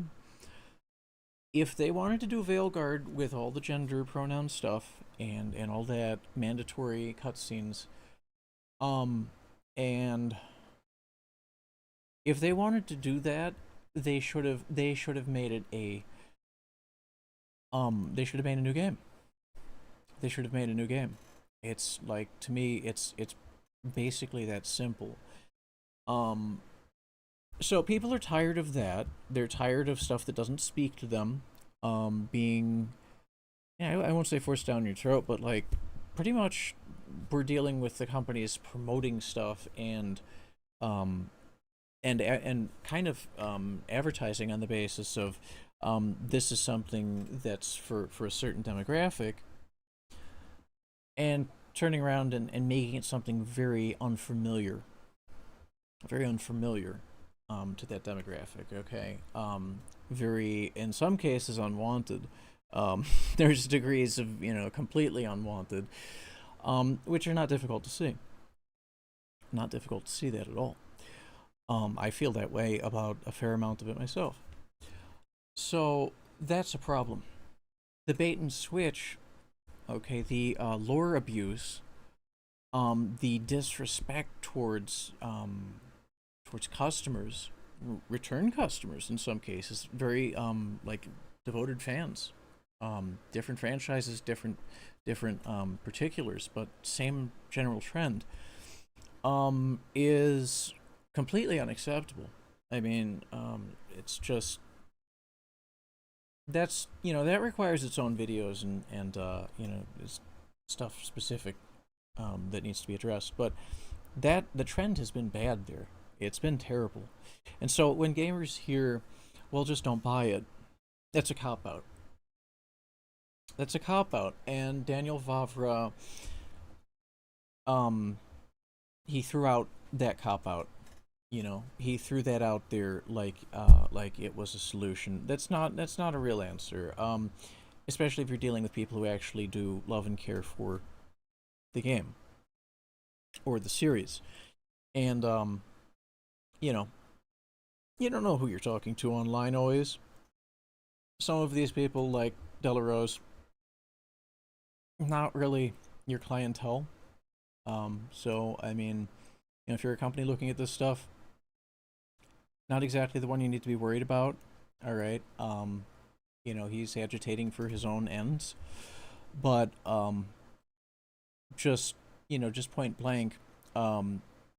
If they wanted to do Veilguard with all the gender pronoun stuff and all that mandatory cutscenes, um, and if they wanted to do that, they should have made it a they should have made a new game. They should have made a new game. It's like, to me, it's basically that simple. Um, so people are tired of that. They're tired of stuff that doesn't speak to them. Being, yeah, I won't say forced down your throat, but like, pretty much, we're dealing with the companies promoting stuff um, and kind of advertising on the basis of, this is something that's for a certain demographic, and turning around and making it something very unfamiliar, to that demographic. Okay, very, in some cases, unwanted. There's degrees of, completely unwanted, which are not difficult to see. Not difficult to see that at all. I feel that way about a fair amount of it myself. So that's a problem. The bait and switch, okay, the lore abuse, the disrespect towards customers, return customers in some cases, very like devoted fans, different franchises, different particulars, but same general trend, is completely unacceptable. I mean, it's just, that requires its own videos, and it's stuff specific, that needs to be addressed. But that the trend has been bad there. It's been terrible, and so when gamers hear, "Well, just don't buy it," that's a cop out. That's a cop out. And Daniel Vavra, um, he threw out that cop out. He threw that out there like it was a solution. That's not a real answer. Especially if you're dealing with people who actually do love and care for the game or the series. And you know, you don't know who you're talking to online always. Some of these people, like Delarose, not really your clientele. So I mean, if you're a company looking at this stuff, not exactly the one you need to be worried about. All right. He's agitating for his own ends, but just just point blank,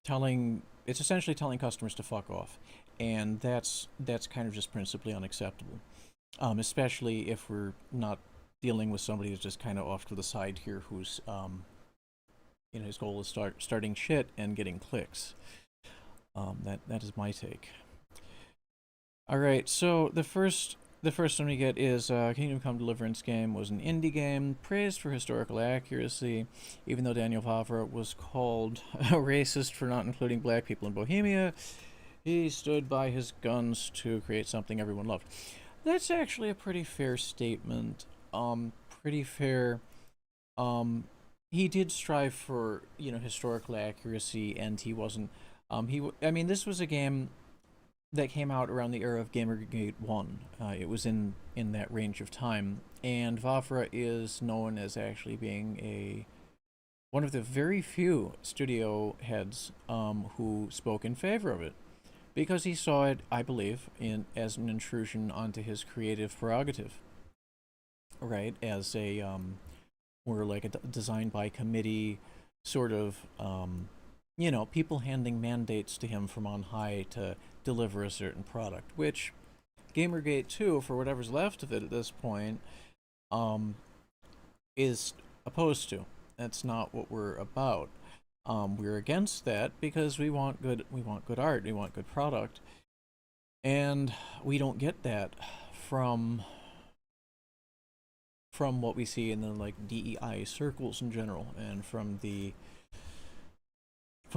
telling it's essentially telling customers to fuck off, and that's kind of just principally unacceptable. Especially if we're not dealing with somebody who's just kind of off to the side here, who's his goal is starting shit and getting clicks. That is my take. All right, so the first one we get is Kingdom Come Deliverance game was an indie game praised for historical accuracy, even though Daniel Vavra was called a racist for not including black people in Bohemia. He stood by his guns to create something everyone loved. That's actually a pretty fair statement. Pretty fair. Um, he did strive for, you know, historical accuracy, and he wasn't. I mean, this was a game that came out around the era of Gamergate 1. It was in that range of time, and Vavra is known as actually being a one of the very few studio heads who spoke in favor of it, because he saw it, I believe, in as an intrusion onto his creative prerogative, right? As a or like a design by committee sort of, you know, people handing mandates to him from on high to deliver a certain product, which Gamergate 2, for whatever's left of it at this point, um, is opposed to. That's not what we're about. We're against that because we want good art, we want good product, and we don't get that from what we see in the like DEI circles in general, and from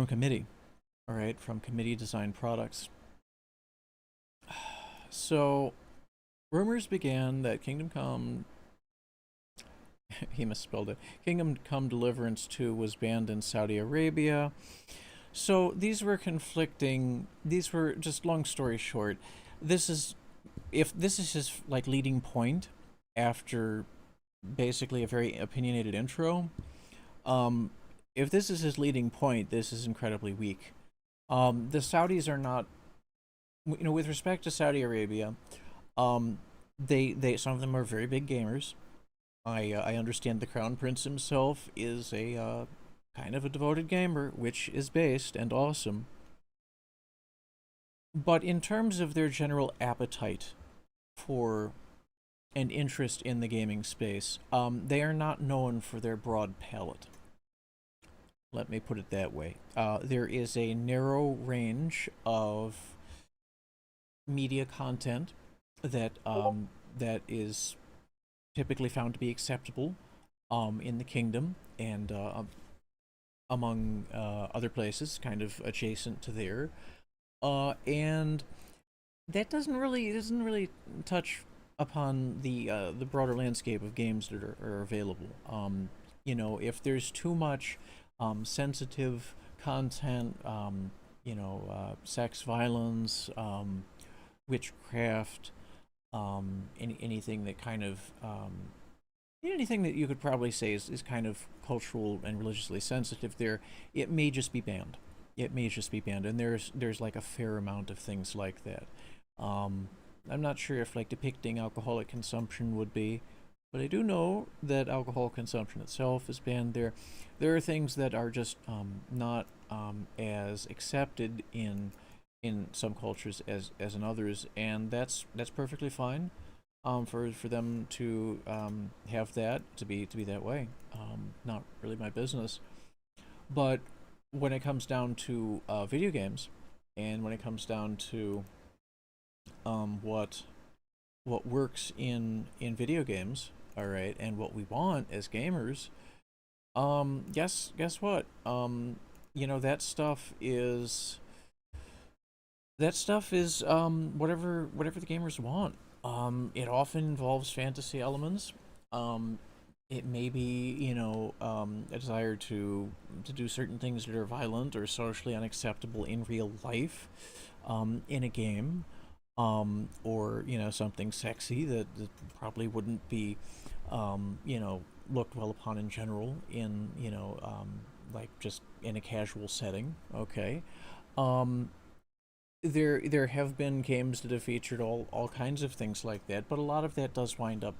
committee, all right, from committee designed products. So rumors began that Kingdom Come he misspelled it. Kingdom Come Deliverance 2 was banned in Saudi Arabia. So these were conflicting. These were just long story short. This is if this is his like leading point after basically a very opinionated intro. Um, if this is his leading point, this is incredibly weak. The Saudis are not, you know, with respect to Saudi Arabia, um, they some of them are very big gamers. I understand the Crown Prince himself is a kind of a devoted gamer, which is based and awesome. But in terms of their general appetite for and interest in the gaming space, they are not known for their broad palette. Let me put it that way. There is a narrow range of media content that that is typically found to be acceptable in the kingdom and among other places, kind of adjacent to there, and that doesn't really touch upon the broader landscape of games that are available. You know, if there's too much sensitive content, sex, violence, witchcraft, anything that kind of anything that you could probably say is kind of cultural and religiously sensitive there, it may just be banned. It may just be banned, and there's like a fair amount of things like that. Um, I'm not sure if like depicting alcoholic consumption would be, but I do know that alcohol consumption itself is banned there. There are things that are just not as accepted in some cultures as in others, and that's perfectly fine. For them to have that to be that way. Not really my business. But when it comes down to video games, and when it comes down to what works in video games, all right, and what we want as gamers, guess what? You know, that stuff is whatever the gamers want. It often involves fantasy elements. Um, it may be, you know, a desire to do certain things that are violent or socially unacceptable in real life, in a game, or you know, something sexy that probably wouldn't be, you know, looked well upon in general in, you know, like just in a casual setting. Okay. Um, there have been games that have featured all kinds of things like that, but a lot of that does wind up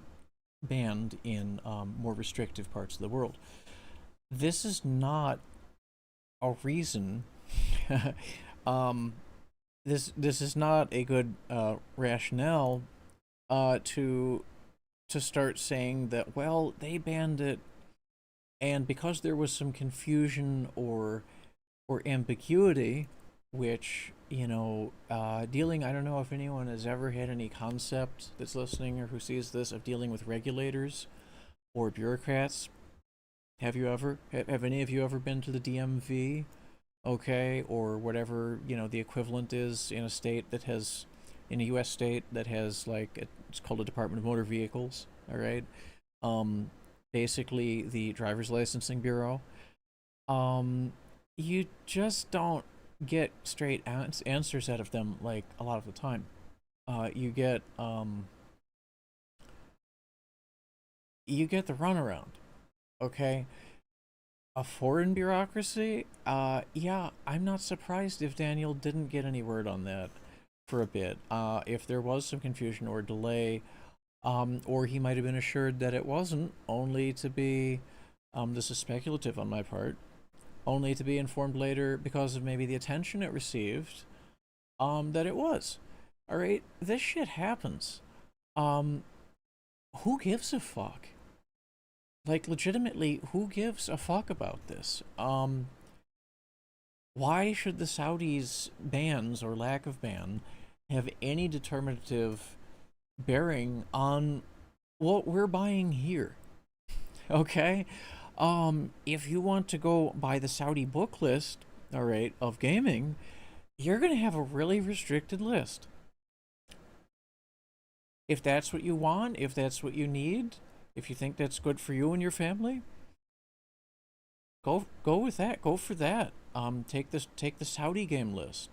banned in more restrictive parts of the world. This is not a reason. um, this is not a good rationale to start saying that, well, they banned it, and because there was some confusion or ambiguity, which, you know, dealing, I don't know if anyone has ever had any concept that's listening or who sees this of dealing with regulators or bureaucrats. Have you ever? Have any of you ever been to the DMV? Okay, or whatever, you know, the equivalent is in a state that has, in a U.S. state that has like it's called a Department of Motor Vehicles. All right. Um, basically the driver's licensing bureau, um, you just don't get straight answers out of them like a lot of the time. You get the runaround. Okay, a foreign bureaucracy. Yeah, I'm not surprised if Daniel didn't get any word on that for a bit. If there was some confusion or delay, or he might have been assured that it wasn't, only to be, this is speculative on my part, only to be informed later because of maybe the attention it received, that it was. All right, this shit happens. Um, who gives a fuck? Like, legitimately, who gives a fuck about this? Why should the Saudis' bans or lack of ban have any determinative bearing on what we're buying here? Okay? If you want to go by the Saudi book list, all right, of gaming, you're going to have a really restricted list. If that's what you want, if that's what you need, if you think that's good for you and your family, go with that. Go for that. Take the Saudi game list.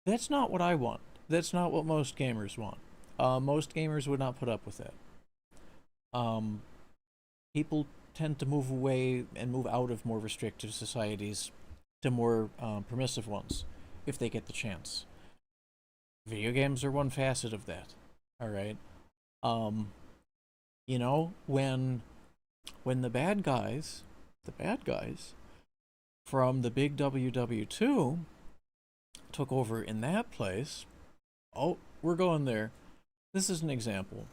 That's not what I want. That's not what most gamers want. Most gamers would not put up with that. Um, People tend to move away and move out of more restrictive societies to more permissive ones if they get the chance. Video games are one facet of that. All right. Um, you know, when the bad guys from the big WW2 took over in that place. Oh, we're going there. This is an example.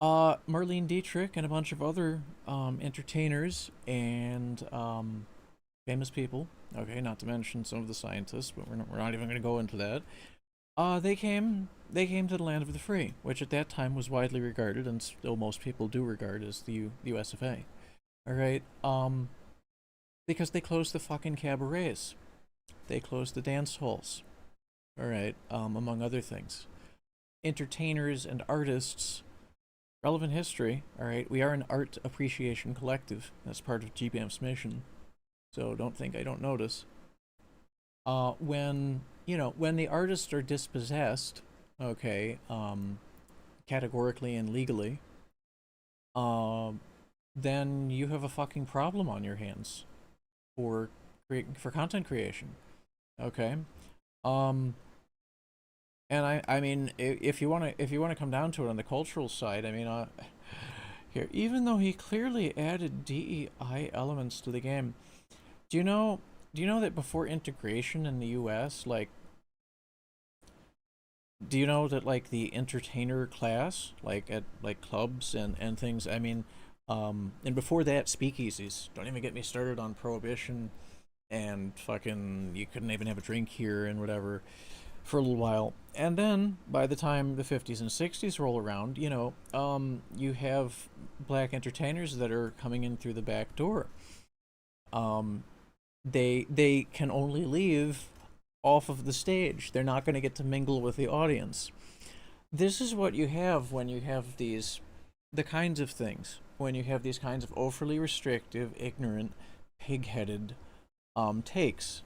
Marlene Dietrich and a bunch of other entertainers and famous people. Okay, not to mention some of the scientists, but we're not even going to go into that. They came to the land of the free, which at that time was widely regarded, and still most people do regard as the U.S. of A. All right, because they closed the fucking cabarets, they closed the dance halls. All right, among other things, entertainers and artists. Relevant history. All right, we are an art appreciation collective. That's part of GBAMFS mission. So don't think I don't notice. When the artists are dispossessed, okay, categorically and legally, then you have a fucking problem on your hands for for content creation. Okay, um, and I mean, if you wanna come down to it on the cultural side, I mean, here, even though he clearly added DEI elements to the game, do you know do you know that before integration in the U.S., like, do you know that like the entertainer class, like at like clubs and things, I mean, and before that, speakeasies. Don't even get me started on prohibition and fucking you couldn't even have a drink here and whatever for a little while. And then by the time the 50s and 60s roll around, you have black entertainers that are coming in through the back door. Um, they can only leave off of the stage. They're not going to get to mingle with the audience. This is what you have when you have the kinds of things, when you have these kinds of overly restrictive, ignorant, pig-headed takes,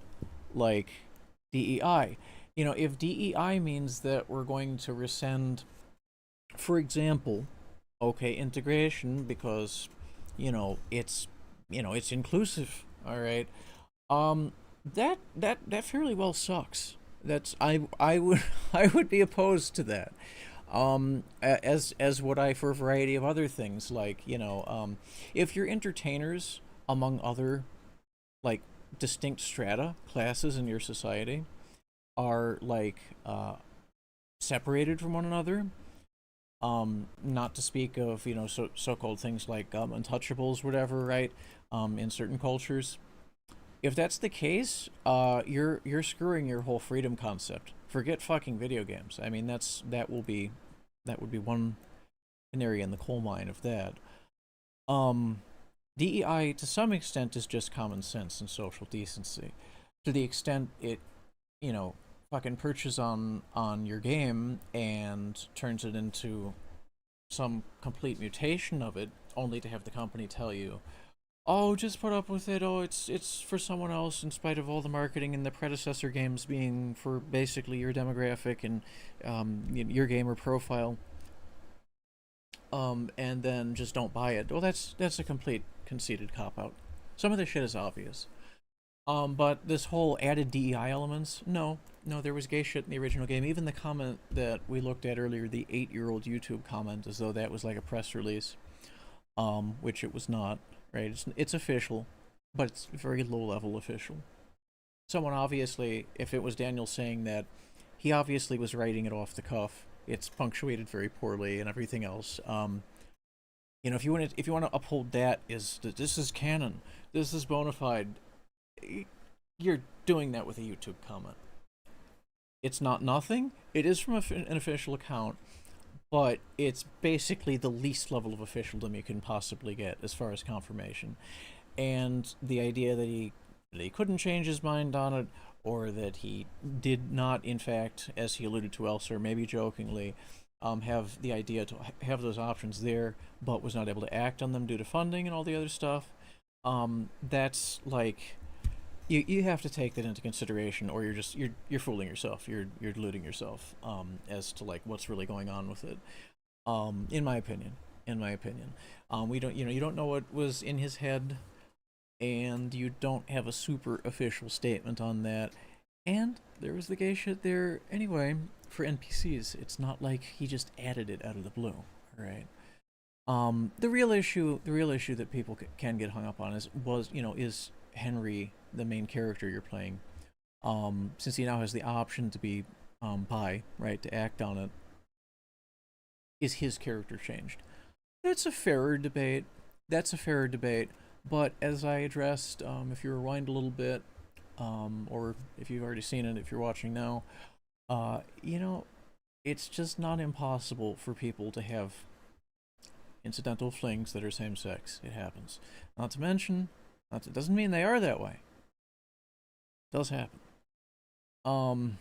like DEI. If DEI means that we're going to rescind, for example, okay, integration because, it's inclusive. All right. Um, that fairly well sucks. I would I would be opposed to that. As would I for a variety of other things, like, if you're entertainers among other, like, distinct strata classes in your society are like separated from one another. Not to speak of, so-called things like untouchables, whatever, right? In certain cultures, if that's the case, you're screwing your whole freedom concept. Forget fucking video games. I mean, that would be one canary in the coal mine of that. Um, DEI to some extent is just common sense and social decency. To the extent it, you know, fucking perches on your game and turns it into some complete mutation of it, only to have the company tell you, "Oh, just put up with it. Oh, it's for someone else, in spite of all the marketing and the predecessor games being for basically your demographic and your gamer profile." And then just don't buy it. Well, that's a complete conceited cop out. Some of this shit is obvious. But this whole added DEI elements, no, no, there was gay shit in the original game. Even the comment that we looked at earlier, the 8-year-old YouTube comment, as though that was like a press release, which it was not. Right? It's official, but it's very low level official. Someone obviously, if it was Daniel saying that, he obviously was writing it off the cuff. It's punctuated very poorly and everything else. If you want to uphold that, is that this is canon, this is bona fide, you're doing that with a YouTube comment. It's not nothing. It is from an official account, but it's basically the least level of officialdom you can possibly get as far as confirmation. And the idea that he couldn't change his mind on it, or that he did not, in fact, as he alluded to elsewhere, maybe jokingly, have the idea to have those options there, but was not able to act on them due to funding and all the other stuff. That's like, you have to take that into consideration, or you're fooling yourself. You're deluding yourself as to like what's really going on with it. In my opinion, we don't you don't know what was in his head, and you don't have a super official statement on that. And there was the gay shit there anyway for NPCs. It's not like he just added it out of the blue, right? The real issue that people can get hung up on is Henry, the main character you're playing. Since he now has the option to be bi, right, to act on it, is his character changed? That's a fairer debate. But as I addressed, if you rewind a little bit, or if you've already seen it, if you're watching now, it's just not impossible for people to have incidental flings that are same sex. It happens. Not to mention, it doesn't mean they are that way. It does happen. And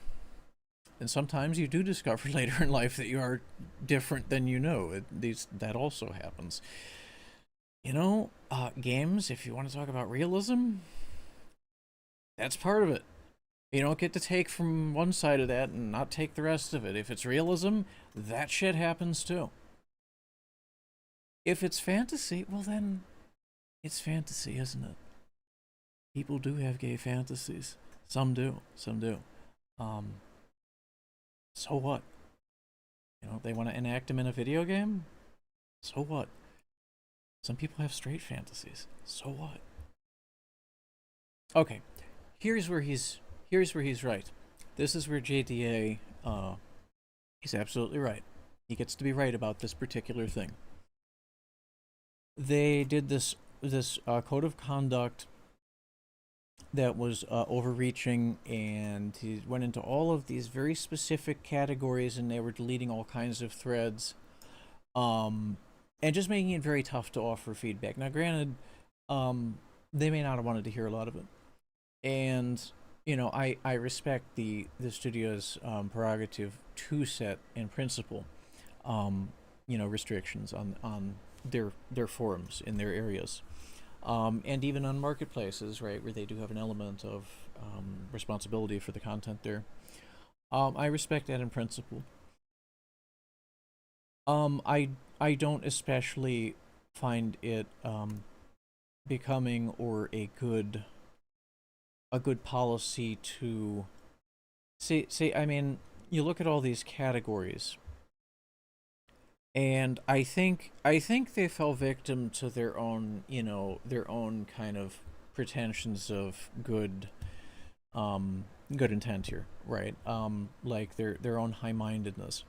sometimes you do discover later in life that you are different than you know. That also happens. Games, if you want to talk about realism, that's part of it. You don't get to take from one side of that and not take the rest of it. If it's realism, that shit happens too. If it's fantasy, well then, it's fantasy, isn't it? People do have gay fantasies. Some do. So what? They want to enact them in a video game? So what? Some people have straight fantasies. So what? Okay, here's where he's right. This is where JDA, he's absolutely right. He gets to be right about this particular thing. They did this code of conduct that was overreaching, and he went into all of these very specific categories, and they were deleting all kinds of threads, and just making it very tough to offer feedback. Now, granted, they may not have wanted to hear a lot of it, and I respect the studio's prerogative to set in principle, restrictions on their forums in their areas. And even on marketplaces, right, where they do have an element of responsibility for the content there. I respect that in principle. I don't especially find it becoming or a good policy to say. I mean, you look at all these categories, and I think they fell victim to their own kind of pretensions of good intent here, right? Like their own high-mindedness,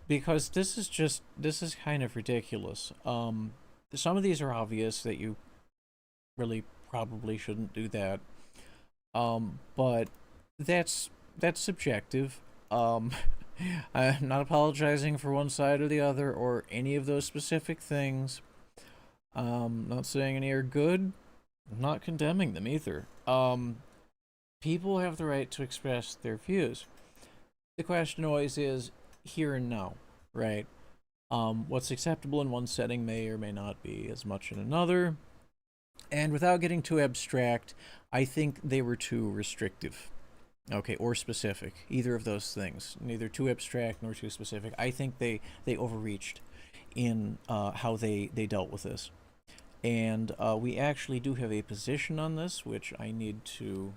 because this is kind of ridiculous. Some of these are obvious that you really probably shouldn't do that, but that's subjective. I'm not apologizing for one side or the other or any of those specific things. Not saying any are good. I'm not condemning them either. People have the right to express their views. The question always is here and now, right? What's acceptable in one setting may or may not be as much in another. And without getting too abstract, I think they were too restrictive. Okay, or specific. Either of those things. Neither too abstract nor too specific. I think they overreached in how they dealt with this. And we actually do have a position on this, which I need to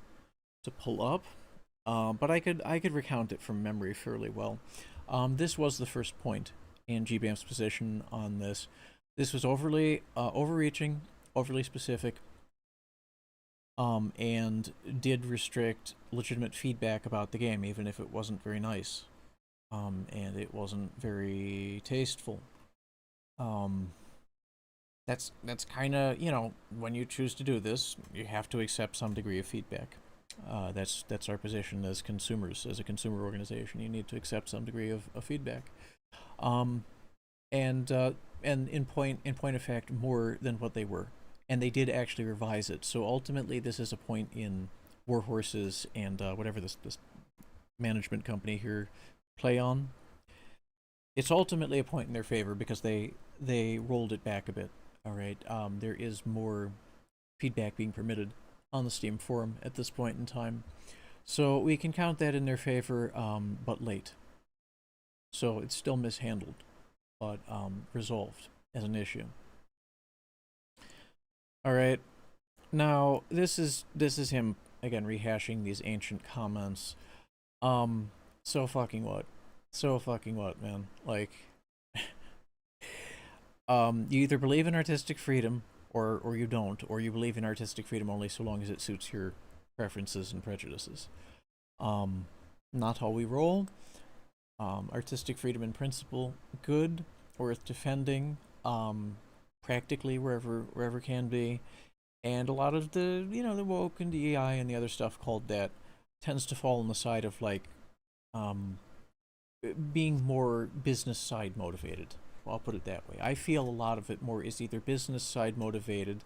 pull up. But I could recount it from memory fairly well. This was the first point in GBAMF's position on this. This was overly overreaching, overly specific, and did restrict legitimate feedback about the game, even if it wasn't very nice, and it wasn't very tasteful. That's kind of, you know, when you choose to do this, you have to accept some degree of feedback. That's our position as consumers, as a consumer organization. You need to accept some degree of feedback, um, and in point of fact, more than what they were, and they did actually revise it. So ultimately, this is a point in Warhorses and whatever this management company here play on. It's ultimately a point in their favor because they rolled it back a bit. All right, there is more feedback being permitted on the Steam forum at this point in time, so we can count that in their favor, but late. So it's still mishandled, but resolved as an issue. All right, now this is him again rehashing these ancient comments. So fucking what? So fucking what, man? Like, you either believe in artistic freedom or you don't, or you believe in artistic freedom only so long as it suits your preferences and prejudices. Not how we roll. Artistic freedom in principle, good, worth defending, practically wherever can be, and a lot of the, you know, the woke and DEI and the other stuff called that tends to fall on the side of like being more business side motivated. Well, I'll put it that way. I feel a lot of it more is either business side motivated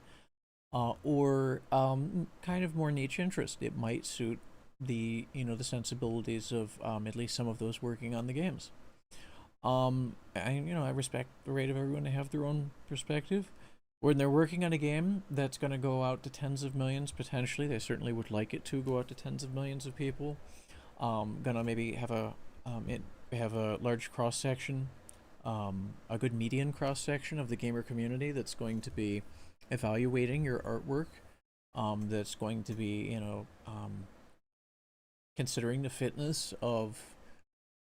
or kind of more niche interest. It might suit the, you know, the sensibilities of at least some of those working on the games. I respect the right of everyone to have their own perspective. When they're working on a game that's going to go out to tens of millions potentially, they certainly would like it to go out to tens of millions of people. Gonna maybe have a large cross section, a good median cross section of the gamer community that's going to be evaluating your artwork. That's going to be, you know, considering the fitness of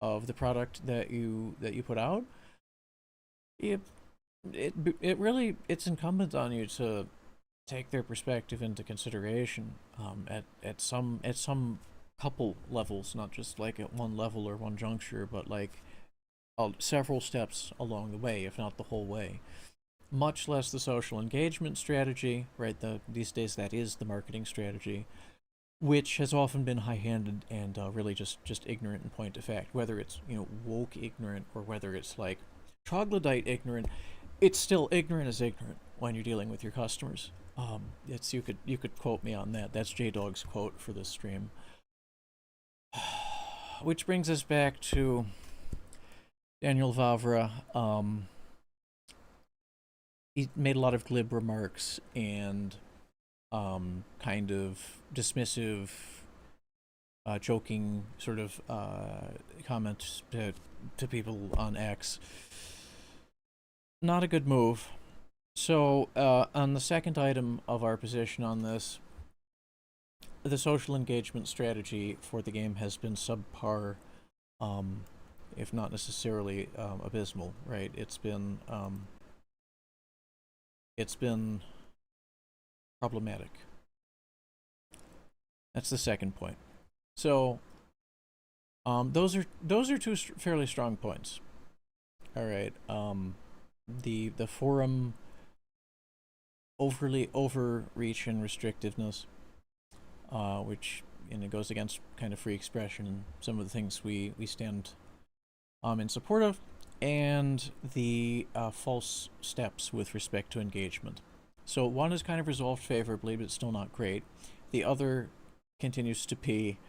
the product that you put out. It really, it's incumbent on you to take their perspective into consideration at some couple levels, not just like at one level or one juncture, but like several steps along the way, if not the whole way. Much less the social engagement strategy, right? These days that is the marketing strategy, which has often been high-handed and really just ignorant in point of fact. Whether it's, you know, woke ignorant or whether it's like troglodyte ignorant, it's still ignorant as ignorant when you're dealing with your customers. It's you could quote me on that. That's Jdawg's quote for this stream. Which brings us back to Daniel Vavra. He made a lot of glib remarks and kind of dismissive, joking sort of comments to people on X. Not a good move. So on the second item of our position on this, the social engagement strategy for the game has been subpar, if not necessarily abysmal. Right? It's been problematic. That's the second point. So those are two fairly strong points. All right. The forum overly overreach and restrictiveness, which, you know, goes against kind of free expression and some of the things we stand in support of, and the false steps with respect to engagement. So one is kind of resolved favorably, but it's still not great. The other continues to be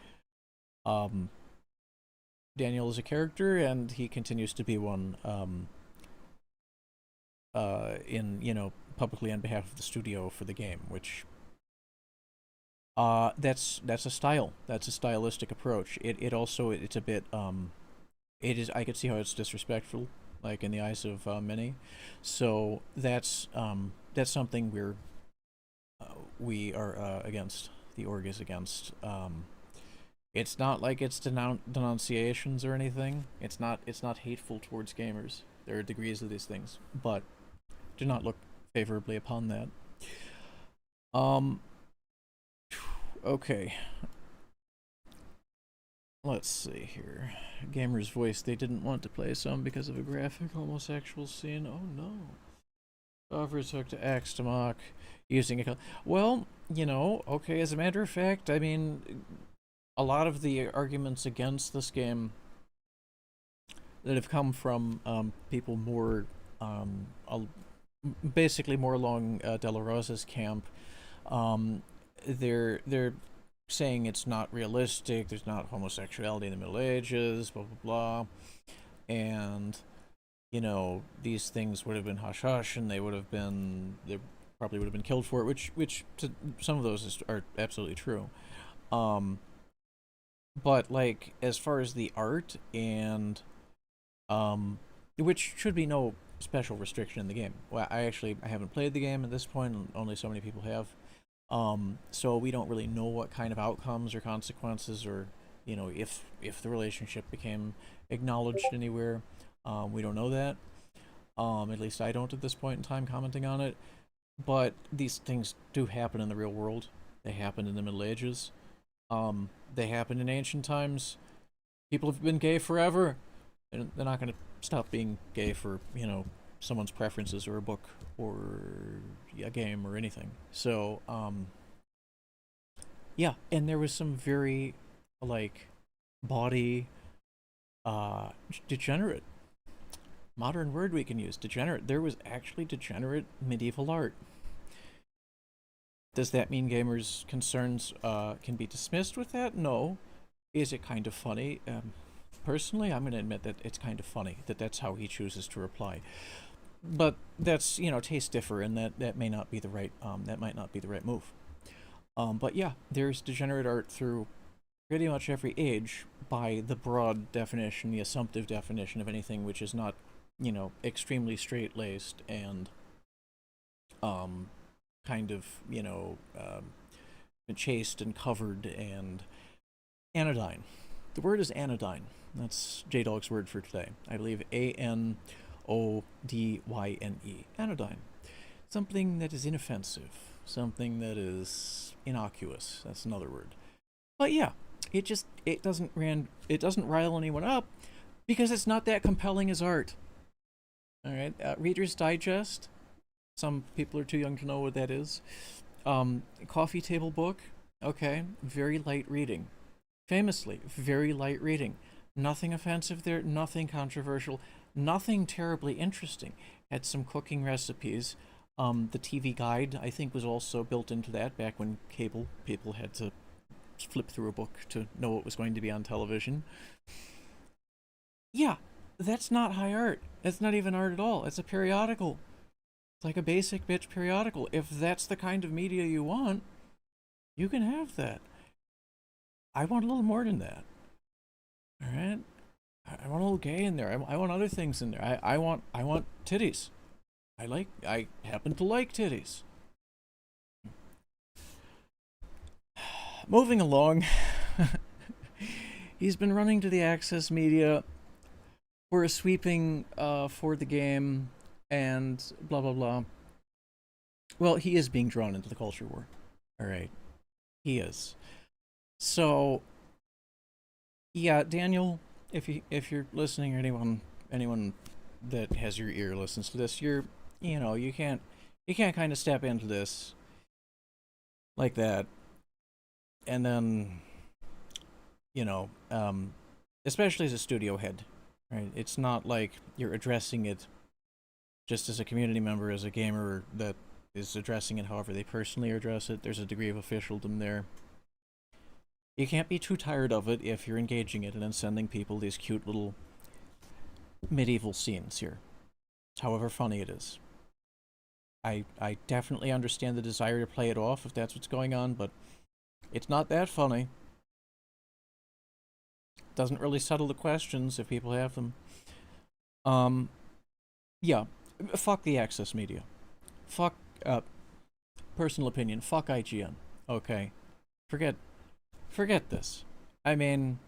Daniel is a character, and he continues to be one in, publicly on behalf of the studio for the game, which that's a style. That's a stylistic approach. It also it's a bit it is I could see how it's disrespectful, like in the eyes of many. So that's something we are against. The org is against. It's not like it's denunciations or anything. It's not hateful towards gamers. There are degrees of these things, but do not look favorably upon that. Um. Okay. Let's see here. Gamer's Voice. They didn't want to play some because of a graphic homosexual scene. Oh no. Offers hook to axe to mock using a. Well, okay, as a matter of fact, I mean, a lot of the arguments against this game that have come from people more, basically more along De La Rosa's camp, they're saying it's not realistic. There's not homosexuality in the Middle Ages, blah blah blah, and these things would have been hush hush, and they probably would have been killed for it, which to some of those are absolutely true. But like as far as the art and which should be no special restriction in the game. Well, I haven't played the game at this point, and only so many people have. So we don't really know what kind of outcomes or consequences, or if the relationship became acknowledged anywhere. We don't know that. At least I don't at this point in time commenting on it. But these things do happen in the real world. They happened in the Middle Ages. They happened in ancient times. People have been gay forever. And they're not going to stop being gay for, someone's preferences or a book or a game or anything. So, yeah. And there was some very, body, degenerate, modern word we can use, degenerate. There was actually degenerate medieval art. Does that mean gamers' concerns can be dismissed with that? No. Is it kind of funny? Personally, I'm going to admit that it's kind of funny that that's how he chooses to reply. But that's, tastes differ, and that may not be the right that might not be the right move. But yeah, there's degenerate art through pretty much every age by the broad definition, the assumptive definition of anything which is not, extremely straight-laced and kind of, chaste and covered and anodyne. The word is anodyne. That's Jdawg's word for today. I believe ANODYNE. Anodyne. Something that is inoffensive. Something that is innocuous. That's another word. But yeah, it doesn't rile anyone up because it's not that compelling as art. All right, Reader's Digest. Some people are too young to know what that is. Coffee table book. Okay, very light reading. Famously, very light reading. Nothing offensive there, nothing controversial, nothing terribly interesting. Had some cooking recipes. The TV guide, I think, was also built into that back when cable people had to flip through a book to know what was going to be on television. Yeah, that's not high art. That's not even art at all. It's a periodical. It's like a basic bitch periodical. If that's the kind of media you want, you can have that. I want a little more than that. All right, I want a little gay in there. I want other things in there. I want titties. I happen to like titties. Moving along, he's been running to the Access Media for a sweeping for the game and blah blah blah. Well, he is being drawn into the culture war. All right, he is. So, yeah, Daniel, if you're listening, or anyone that has your ear listens to this, you can't kind of step into this like that, and then especially as a studio head, right? It's not like you're addressing it just as a community member, as a gamer that is addressing it however they personally address it. There's a degree of officialdom there. You can't be too tired of it if you're engaging it and then sending people these cute little medieval scenes here, however funny it is. I definitely understand the desire to play it off if that's what's going on, but it's not that funny. Doesn't really settle the questions if people have them. Um, yeah, fuck the access media. Fuck, personal opinion. Fuck IGN. Okay, forget, forget this. I mean,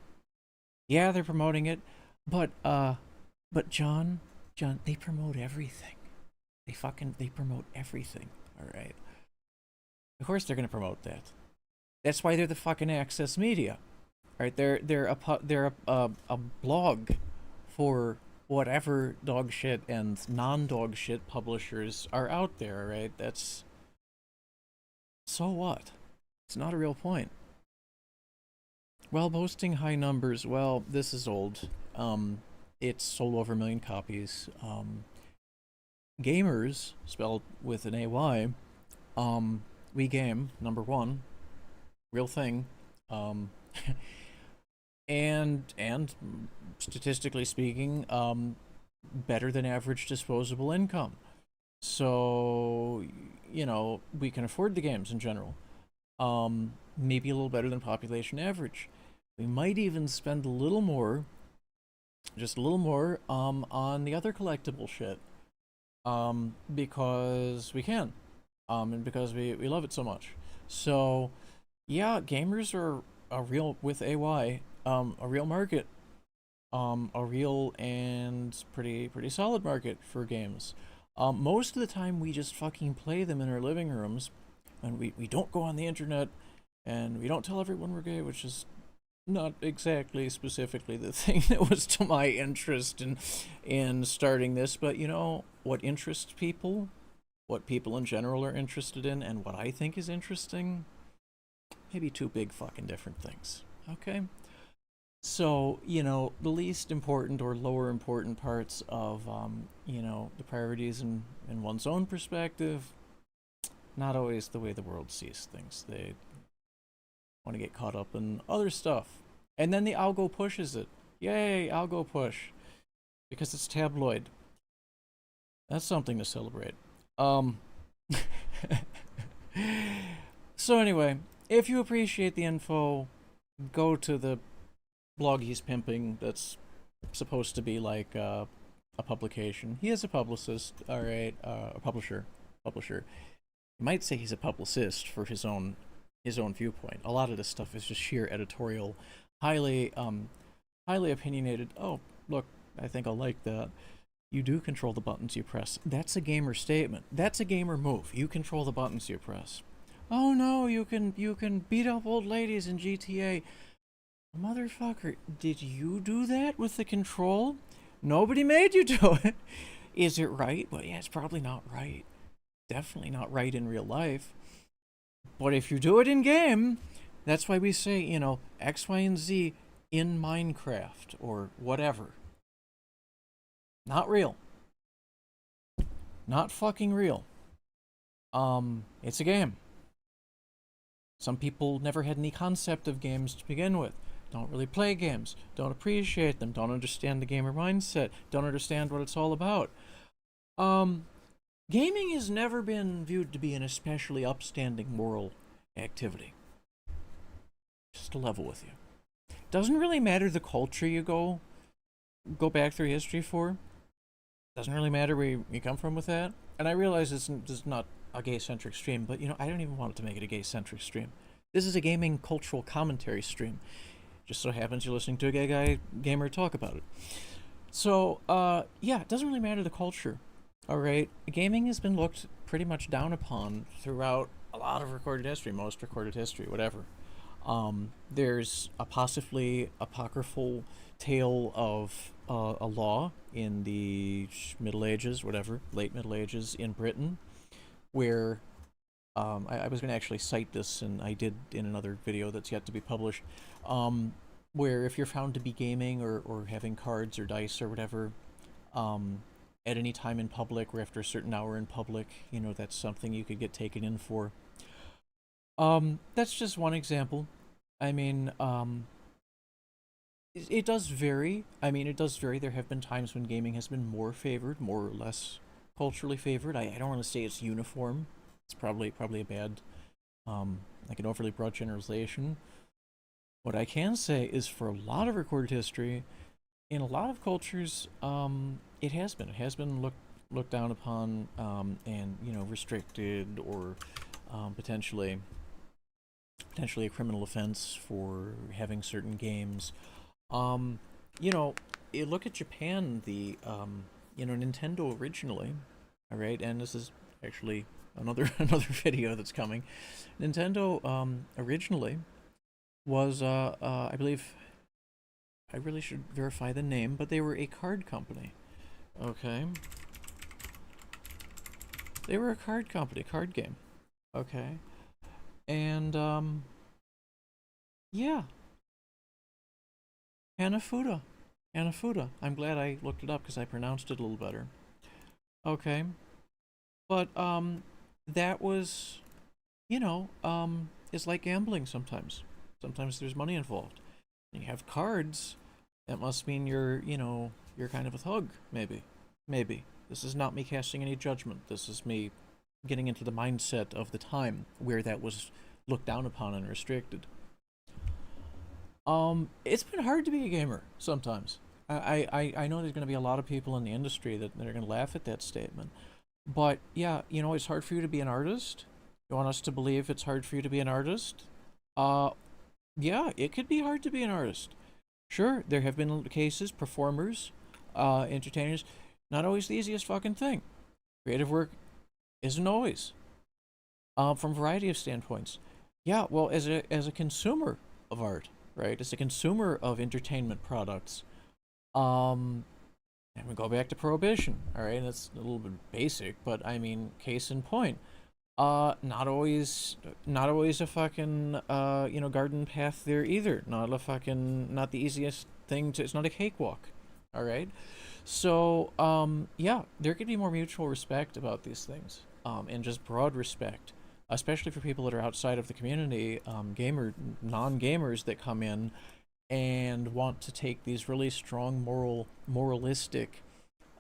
yeah, they're promoting it, but John, they promote everything. They promote everything. All right. Of course they're gonna promote that. That's why they're the fucking access media. Right? They're a blog for whatever dog shit and non-dog shit publishers are out there, right? That's so what? It's not a real point. While boasting high numbers, well, this is old. It's sold over 1 million copies. Gamers, spelled with an AY, we game, number one, real thing. Um, and statistically speaking, better than average disposable income. So, we can afford the games in general. Maybe a little better than population average. We might even spend a little more, just a little more, on the other collectible shit. Because we can. And because we love it so much. So, yeah, gamers are a real, with AY, a real market. A real and pretty solid market for games. Most of the time we just fucking play them in our living rooms, and we don't go on the internet, and we don't tell everyone we're gay, which is not exactly specifically the thing that was to my interest in starting this, but what interests people, what people in general are interested in, and what I think is interesting, maybe two big fucking different things. Okay? So, the least important or lower important parts of, the priorities in one's own perspective, not always the way the world sees things. They want to get caught up in other stuff. And then the algo pushes it. Yay, algo push. Because it's tabloid. That's something to celebrate. So anyway, if you appreciate the info, go to the blog he's pimping that's supposed to be like a publication. He is a publicist, all right, a publisher. You might say he's a publicist for his own viewpoint. A lot of this stuff is just sheer editorial, highly opinionated. Oh, look, I think I'll like that. You do control the buttons you press. That's a gamer statement. That's a gamer move. You control the buttons you press. Oh no, you can beat up old ladies in GTA. Motherfucker, did you do that with the control? Nobody made you do it. Is it right? Well, yeah, it's probably not right. Definitely not right in real life. But if you do it in game, that's why we say, X, Y, and Z in Minecraft or whatever. Not real. Not fucking real. It's a game. Some people never had any concept of games to begin with. Don't really play games, don't appreciate them, don't understand the gamer mindset, don't understand what it's all about. Gaming has never been viewed to be an especially upstanding moral activity. Just to level with you. Doesn't really matter the culture you go back through history for. Doesn't really matter where you come from with that. And I realize this is not a gay-centric stream, but I don't even want it to make it a gay-centric stream. This is a gaming cultural commentary stream. Just so happens you're listening to a gay gamer talk about it. So, yeah, it doesn't really matter the culture. Alright? Gaming has been looked pretty much down upon throughout a lot of recorded history, most recorded history, whatever. There's a possibly apocryphal tale of a law in the Middle Ages, whatever, late Middle Ages in Britain, where I was going to actually cite this, and I did in another video that's yet to be published, where if you're found to be gaming or having cards or dice or whatever at any time in public or after a certain hour in public, that's something you could get taken in for. That's just one example. I mean, it does vary. There have been times when gaming has been more favored, more or less culturally favored. I don't want to say it's uniform. It's probably a bad, like an overly broad generalization. What I can say is for a lot of recorded history, in a lot of cultures, it has been. It has been looked down upon, and restricted, or potentially a criminal offense for having certain games. Um, you know, you look at Japan, Nintendo originally, all right, and this is actually another another video that's coming. Nintendo originally was I believe, I really should verify the name, but they were a card company. Okay. They were a card company, card game. Okay. And yeah, Hanafuda. Hanafuda. I'm glad I looked it up because I pronounced it a little better. Okay. But that was, it's like gambling sometimes. Sometimes there's money involved. You have cards, that must mean you're kind of a thug, maybe. Maybe. This is not me casting any judgment. This is me getting into the mindset of the time where that was looked down upon and restricted. It's been hard to be a gamer sometimes. I know there's going to be a lot of people in the industry that are going to laugh at that statement. But yeah, it's hard for you to be an artist. You want us to believe it's hard for you to be an artist? Uh, yeah, it could be hard to be an artist. Sure, there have been cases, performers, entertainers, not always the easiest fucking thing. Creative work isn't always, from a variety of standpoints. Yeah, well, as a consumer of art, right? As a consumer of entertainment products, um, and we go back to prohibition, all right? That's a little bit basic, but I mean, case in point. Not always a fucking garden path there either. Not the easiest thing to. It's not a cakewalk, all right. So yeah, there could be more mutual respect about these things, and just broad respect, especially for people that are outside of the community, non-gamers that come in and want to take these really strong moralistic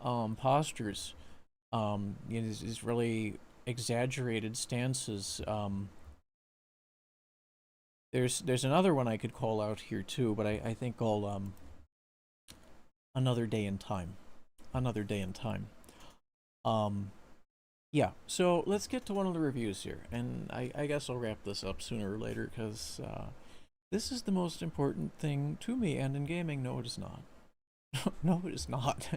postures, these really exaggerated stances. There's another one I could call out here too, but I think I'll another day in time. Another day in time. Um, yeah, so let's get to one of the reviews here, and I guess I'll wrap this up sooner or later because this is the most important thing to me and in gaming. No, it is not. No, it is not.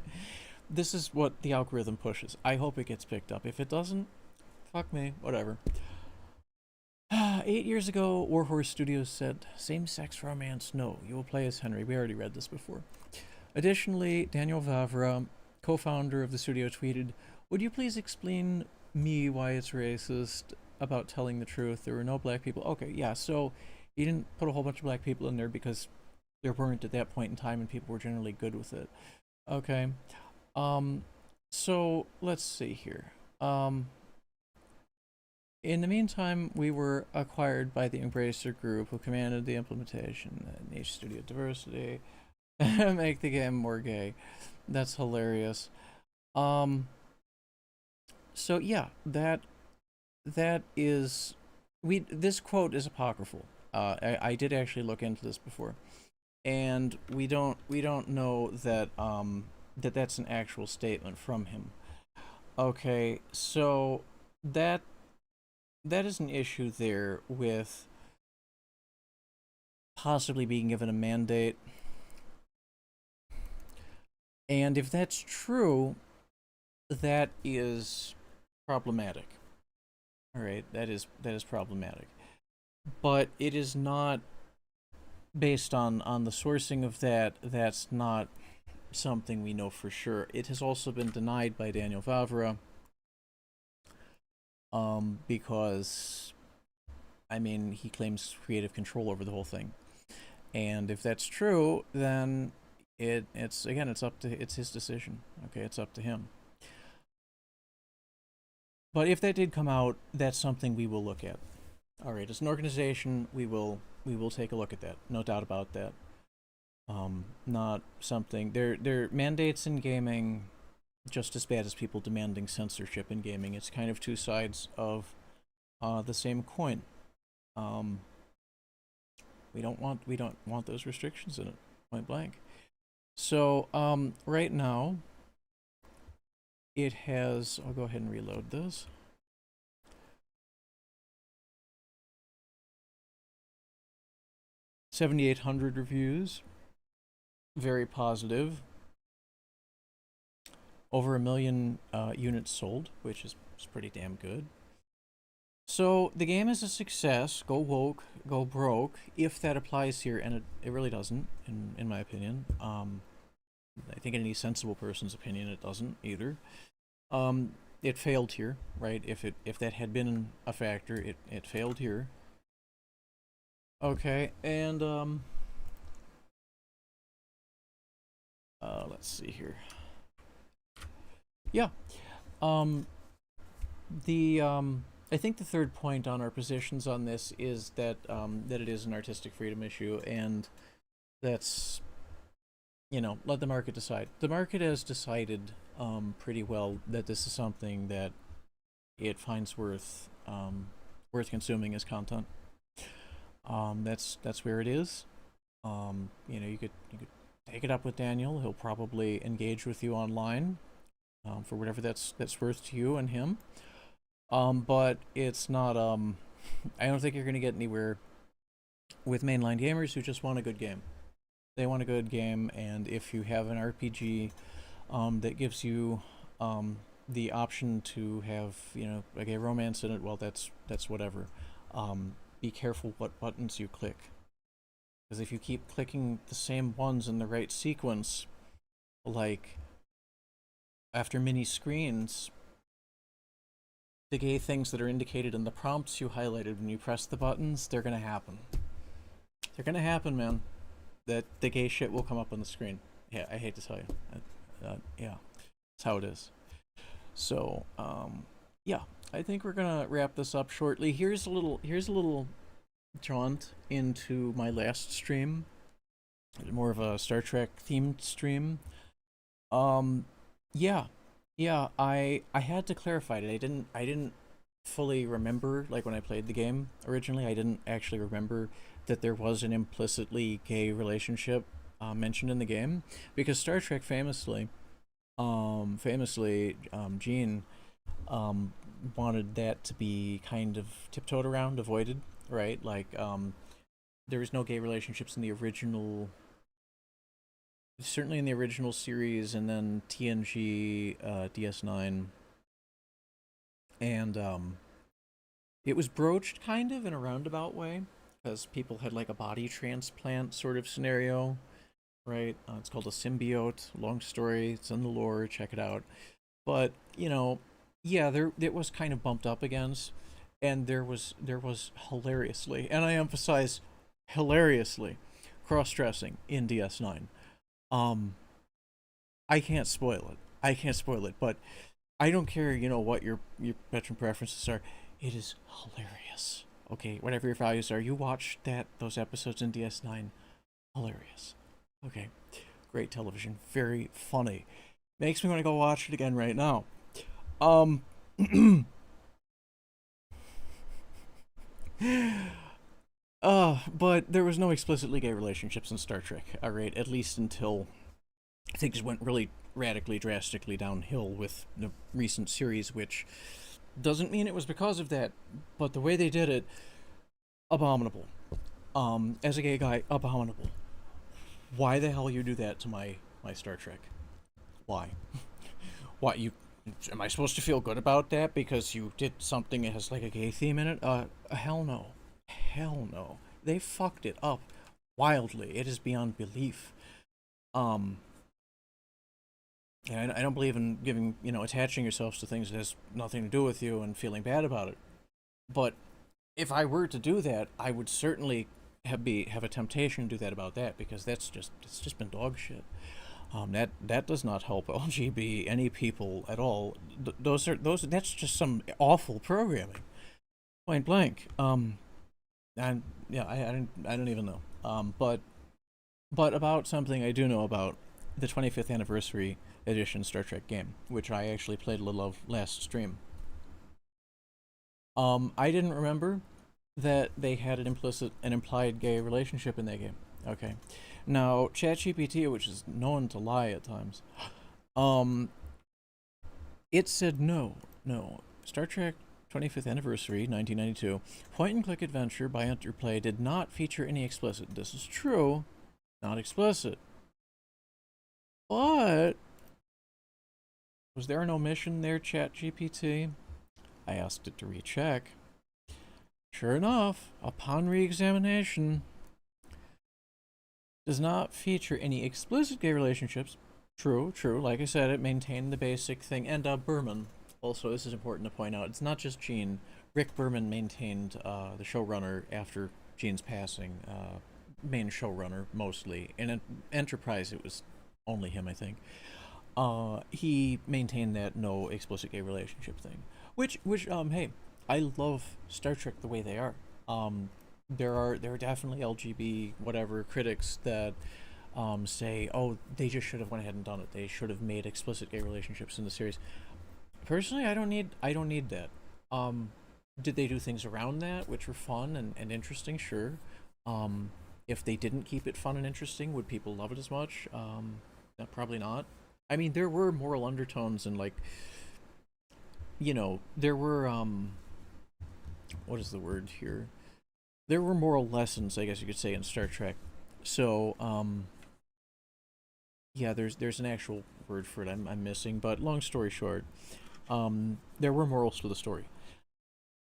This is what the algorithm pushes. I hope it gets picked up. If it doesn't, fuck me, whatever. 8 years ago, Warhorse Studios said, same-sex romance, no. You will play as Henry. We already read this before. Additionally, Daniel Vavra, co-founder of the studio, tweeted, would you please explain me why it's racist about telling the truth? There were no black people. Okay, yeah, so he didn't put a whole bunch of black people in there because there weren't at that point in time and people were generally good with it. Okay. So let's see here. In the meantime, we were acquired by the Embracer Group, who commanded the implementation, niche studio diversity, make the game more gay. That's hilarious. So yeah, that is this quote is apocryphal. I did actually look into this before, and we don't know that that's an actual statement from him. Okay, so that is an issue there with possibly being given a mandate. And if that's true, that is problematic. All right, that is problematic. But it is not based on the sourcing of that. That's not something we know for sure. It has also been denied by Daniel Vavra, because I mean, he claims creative control over the whole thing. And if that's true, then it's his decision. Okay, it's up to him. But if that did come out, that's something we will look at. All right, as an organization, we will take a look at that. No doubt about that. Not something. There mandates in gaming just as bad as people demanding censorship in gaming. It's kind of two sides of the same coin. We don't want those restrictions in it, point blank. So right now it has, I'll go ahead and reload this. $7,800 reviews, very positive. Over 1 million units sold, which is pretty damn good. So the game is a success. Go woke, go broke. If that applies here, and it really doesn't, in my opinion. I think in any sensible person's opinion, it doesn't either. It failed here, right? If that had been a factor, it failed here. Okay, and let's see here. Yeah. I think the third point on our positions on this is that that it is an artistic freedom issue, and that's, you know, let the market decide. The market has decided pretty well that this is something that it finds worth consuming as content. That's where it is. You know, you could take it up with Daniel. He'll probably engage with you online for whatever that's worth to you and him. But it's not. I don't think you're going to get anywhere with mainline gamers who just want a good game. They want a good game, and if you have an RPG that gives you the option to have, you know, a gay romance in it, well, that's whatever. Be careful what buttons you click, because if you keep clicking the same ones in the right sequence, like after many screens, the gay things that are indicated in the prompts you highlighted when you press the buttons, they're gonna happen. They're gonna happen, man. That the gay shit will come up on the screen. Yeah, I hate to tell you. Yeah, that's how it is. So, yeah, I think we're gonna wrap this up shortly. Here's a little jaunt into my last stream, more of a Star Trek themed stream. Yeah, I had to clarify it. I didn't fully remember, like when I played the game originally, I didn't actually remember that there was an implicitly gay relationship mentioned in the game, because Star Trek famously, Gene wanted that to be kind of tiptoed around, avoided, right? Like, there was no gay relationships in the original, certainly in the original series, and then TNG, DS9, and it was broached kind of in a roundabout way, because people had like a body transplant sort of scenario, right? It's called a symbiote. Long story. It's in the lore. Check it out. But, you know, yeah, it was kind of bumped up against, and there was hilariously, and I emphasize hilariously, cross-dressing in DS9. I can't spoil it, but I don't care, you know, what your veteran preferences are. It is hilarious. Okay, whatever your values are, you watch those episodes in DS9. Hilarious. Okay, great television, very funny. Makes me want to go watch it again right now. But there was no explicitly gay relationships in Star Trek, alright, at least until things went really radically, drastically downhill with the recent series, which doesn't mean it was because of that, but the way they did it, abominable. As a gay guy, abominable. Why the hell you do that to my Star Trek? Why? What, you... Am I supposed to feel good about that because you did something that has like a gay theme in it? Hell no. Hell no. They fucked it up wildly. It is beyond belief. And I don't believe in giving, you know, attaching yourselves to things that has nothing to do with you and feeling bad about it. But if I were to do that, I would certainly have a temptation to do that about that, because it's just been dog shit. That does not help LGB any people at all. That's just some awful programming, point blank. And yeah, I don't even know. But about something I do know about, the 25th anniversary edition Star Trek game, which I actually played a little of last stream. I didn't remember that they had an implied gay relationship in that game. Okay. Now, ChatGPT, which is known to lie at times, it said no. Star Trek 25th Anniversary, 1992, point-and-click adventure by Interplay did not feature any explicit. This is true, not explicit. But was there an omission there, ChatGPT? I asked it to recheck. Sure enough, upon re-examination, does not feature any explicit gay relationships. True. Like I said, it maintained the basic thing. And Berman, also, this is important to point out, it's not just Gene. Rick Berman maintained the showrunner after Gene's passing, main showrunner mostly. In Enterprise, it was only him, I think. He maintained that no explicit gay relationship thing. Which, hey, I love Star Trek the way they are. There are definitely LGB whatever critics that say, oh, they just should have went ahead and done it. They should have made explicit gay relationships in the series. Personally, I don't need that. Did they do things around that which were fun and interesting? Sure. If they didn't keep it fun and interesting, would people love it as much? Probably not. I mean, there were moral undertones and, like, you know, there were what is the word here? There were moral lessons, I guess you could say, in Star Trek. So, yeah, there's an actual word for it I'm missing, but long story short, there were morals to the story.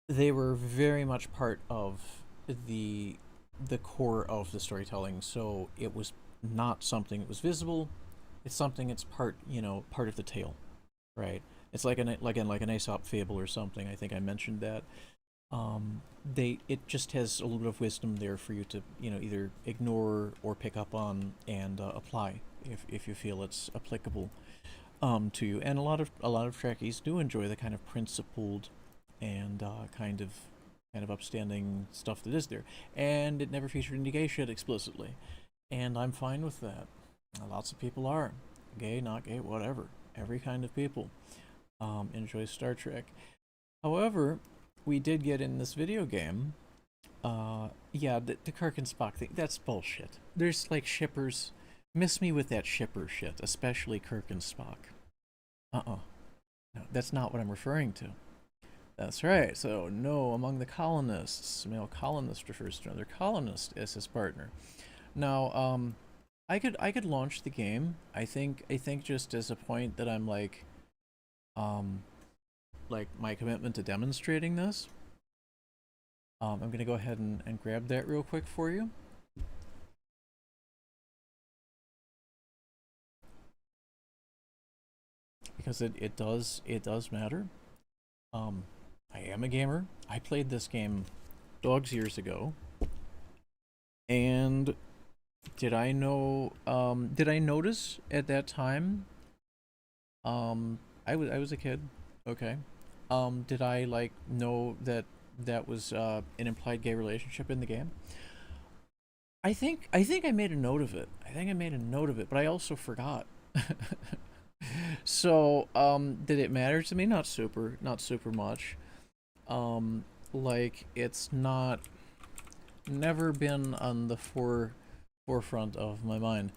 They were very much part of the core of the storytelling, so it was not something that was visible. It's something it's part of the tale, right? It's like an Aesop fable or something. I think I mentioned that. It just has a little bit of wisdom there for you to either ignore or pick up on and apply if you feel it's applicable to you. And a lot of Trekkies do enjoy the kind of principled and kind of upstanding stuff that is there. And it never featured any gay shit explicitly, and I'm fine with that. Lots of people are gay, not gay, whatever. Every kind of people enjoys Star Trek. However, we did get in this video game, the Kirk and Spock thing, that's bullshit. There's, like, shippers. Miss me with that shipper shit, especially Kirk and Spock. No, that's not what I'm referring to. That's right, so no among the colonists. Male colonist refers to another colonist as his partner. Now, I could launch the game. I think just as a point that I'm like my commitment to demonstrating this. I'm gonna go ahead and grab that real quick for you. Because it does matter. I am a gamer. I played this game dogs years ago. And did I notice at that time? I was a kid. Okay. Did I know that was an implied gay relationship in the game? I think I made a note of it. But I also forgot. So, did it matter to me? Not super much. It's never been on the forefront of my mind.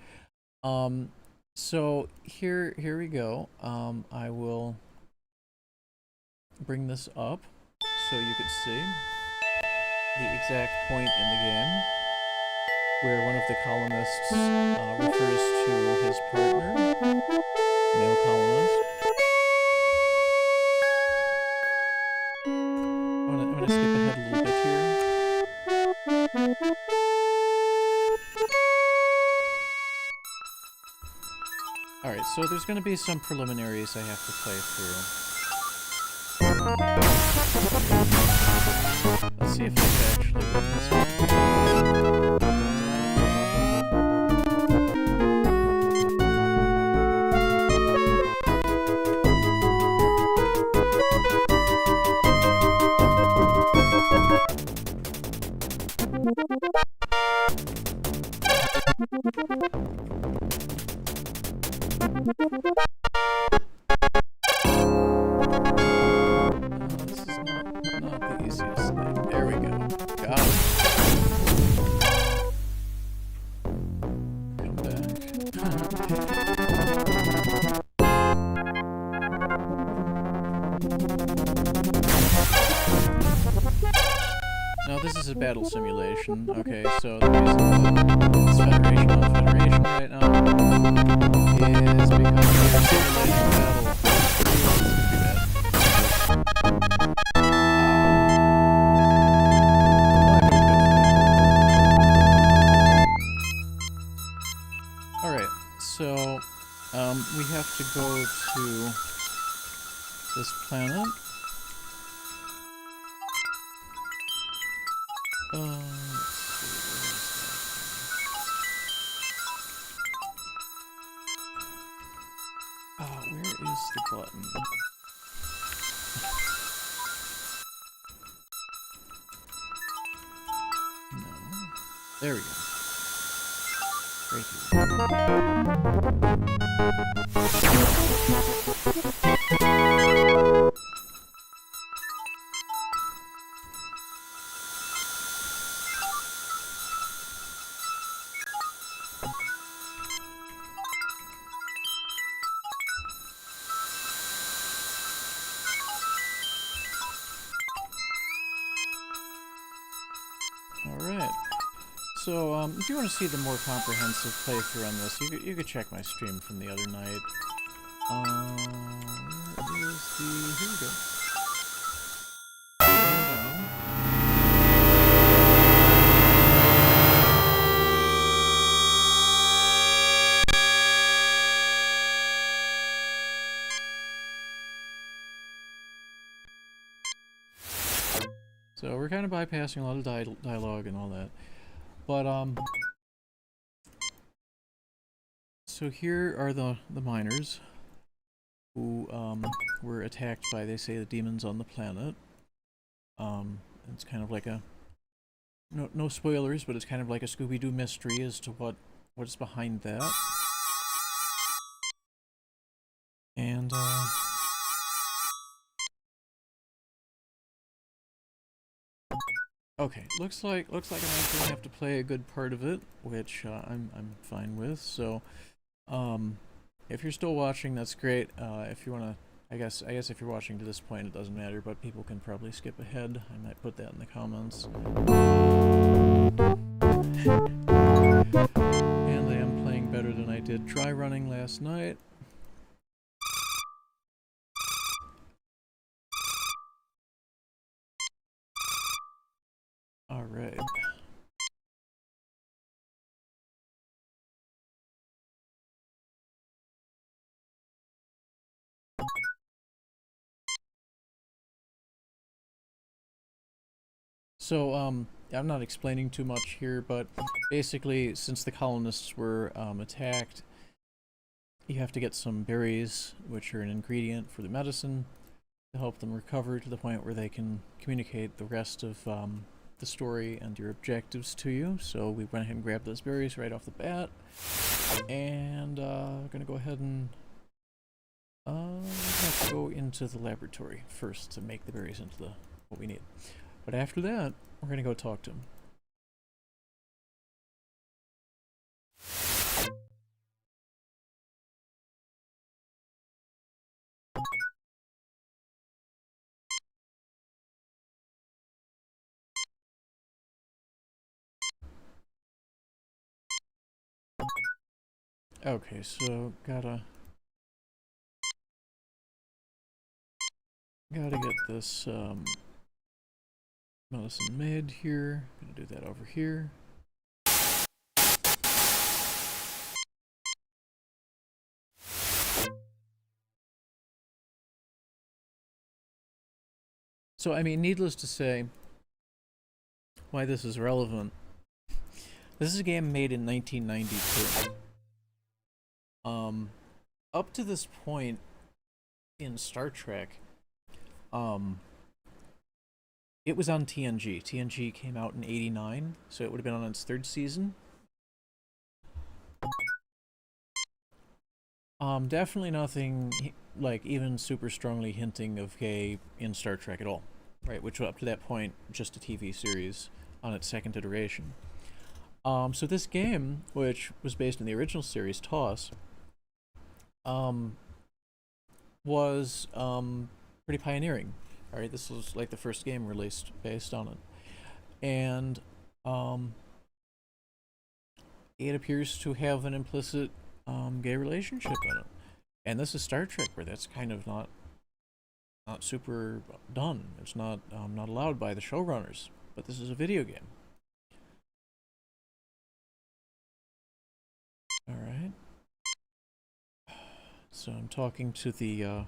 So here we go. I will bring this up so you could see the exact point in the game where one of the colonists refers to his partner, male colonist. I'm gonna skip ahead a little bit here. Alright, so there's gonna be some preliminaries I have to play through. Let's see if I can actually run this one. Come back. Now this is a battle simulation. Okay, so the reason that it's Federation on Federation right now is because it's a simulation battle. Alright, so we have to go to this planet. Let's see, where is the button? No. There we go. Right here. Alright, so if you want to see the more comprehensive playthrough on this, you could check my stream from the other night. Where is the... here we go. So we're kind of bypassing a lot of dialogue and all that, but so here are the miners who were attacked by, they say, the demons on the planet. It's kind of like a no spoilers, but it's kind of like a Scooby-Doo mystery as to what's behind that. And okay, looks like I'm actually gonna have to play a good part of it, which I'm fine with. So, if you're still watching, that's great. If you wanna, I guess if you're watching to this point, it doesn't matter, but people can probably skip ahead. I might put that in the comments. And I am playing better than I did dry running last night. All right. So, I'm not explaining too much here, but basically, since the colonists were attacked, you have to get some berries, which are an ingredient for the medicine, to help them recover to the point where they can communicate the rest of the story and your objectives to you. So we went ahead and grabbed those berries right off the bat, and we're gonna go ahead and have to go into the laboratory first to make the berries into what we need. But after that, we're gonna go talk to him. Okay, so gotta get this medicine made here. Gonna do that over here. So, I mean, needless to say, why this is relevant. This is a game made in 1992. Up to this point in Star Trek, it was on TNG. TNG came out in '89, so it would have been on its third season. Definitely nothing like even super strongly hinting of gay in Star Trek at all, right? Which up to that point, just a TV series. on its second iteration. So this game, which was based on the original series, TOS, was pretty pioneering. All right, this was like the first game released based on it, and it appears to have an implicit gay relationship in it. And this is Star Trek, where that's kind of not super done. It's not allowed by the showrunners. But this is a video game. All right. So I'm talking to the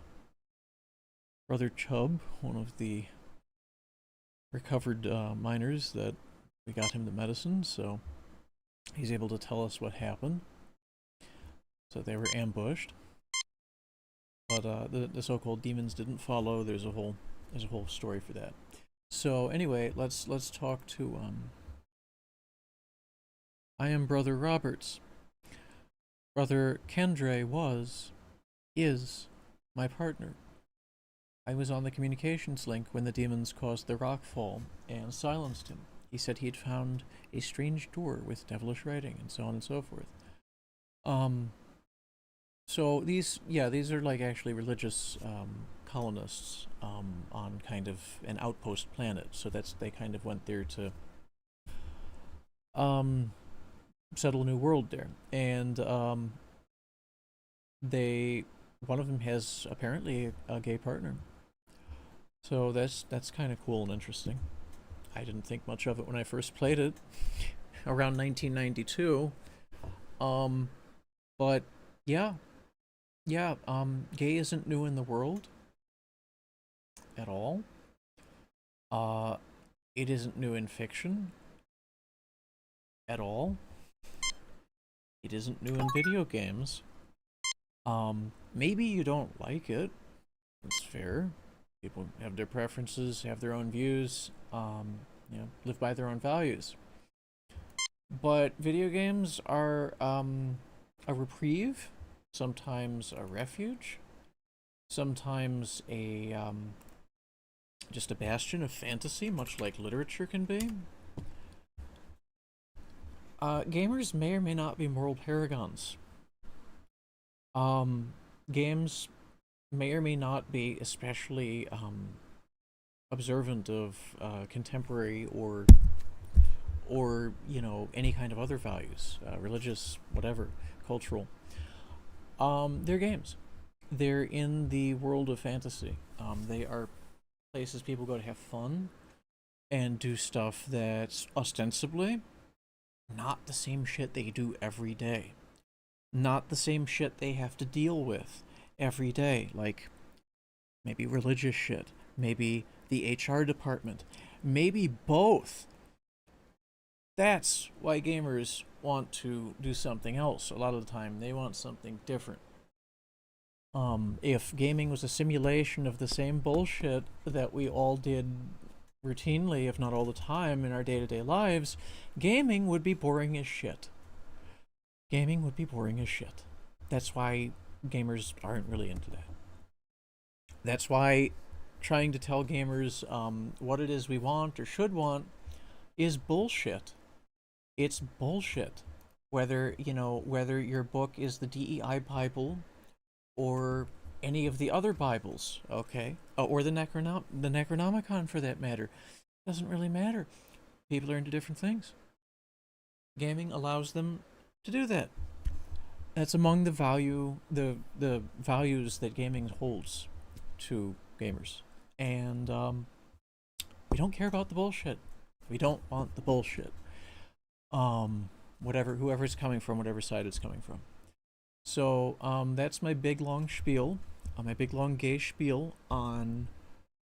Brother Chubb, one of the recovered miners that we got him the medicine, so he's able to tell us what happened. So they were ambushed, but the so-called demons didn't follow. There's a whole story for that. So anyway, let's talk to I am Brother Roberts. Brother Kendre is my partner. I was on the communications link when the demons caused the rockfall and silenced him. He said he had found a strange door with devilish writing and so on and so forth. So these are like actually religious colonists on kind of an outpost planet. So they kind of went there to settle a new world there, and one of them has apparently a gay partner. So that's kind of cool and interesting. I didn't think much of it when I first played it around 1992. But yeah, gay isn't new in the world at all. It isn't new in fiction at all. It isn't new in video games. Maybe you don't like it. It's fair. People have their preferences, have their own views, live by their own values. But video games are a reprieve, sometimes a refuge, sometimes just a bastion of fantasy, much like literature can be. Gamers may or may not be moral paragons. Games may or may not be especially observant of contemporary or any kind of other values, religious, whatever, cultural. They're games. They're in the world of fantasy. They are places people go to have fun and do stuff that's ostensibly not the same shit they do every day. Not the same shit they have to deal with every day, like maybe religious shit, maybe the HR department, maybe both. That's why gamers want to do something else. A lot of the time, they want something different. If gaming was a simulation of the same bullshit that we all did routinely, if not all the time, in our day-to-day lives, gaming would be boring as shit. Gaming would be boring as shit. That's why gamers aren't really into that. That's why trying to tell gamers what it is we want or should want is bullshit. It's bullshit. Whether your book is the DEI Bible or any of the other Bibles, okay? Or the Necronomicon for that matter. Doesn't really matter. People are into different things. Gaming allows them to do that. That's among the values that gaming holds to gamers. And we don't care about the bullshit. We don't want the bullshit. Whoever's coming from, whatever side it's coming from. So that's my big long spiel, my big long gay spiel on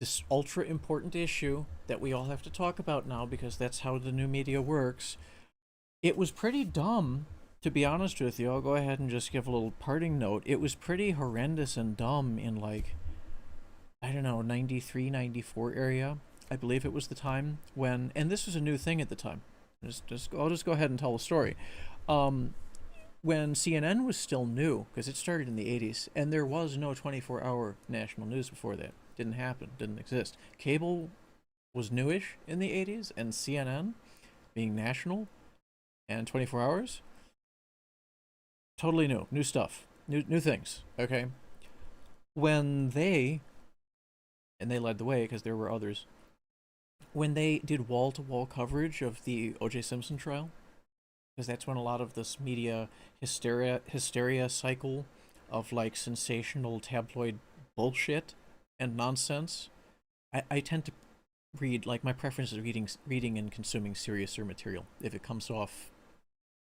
this ultra important issue that we all have to talk about now because that's how the new media works. It was pretty dumb, to be honest with you. I'll go ahead and just give a little parting note. It was pretty horrendous and dumb in 93, 94 area. I believe it was the time when, and this was a new thing at the time. I'll just go ahead and tell the story. When CNN was still new, because it started in the 80s, and there was no 24-hour national news before that. Didn't happen, didn't exist. Cable was newish in the 80s, and CNN being national and 24 hours. Totally new stuff, new things. Okay, when they and they led the way because there were others. When they did wall-to-wall coverage of the O.J. Simpson trial, because that's when a lot of this media hysteria cycle of like sensational tabloid bullshit and nonsense. I tend to read, like, my preference is reading and consuming seriouser material. If it comes off,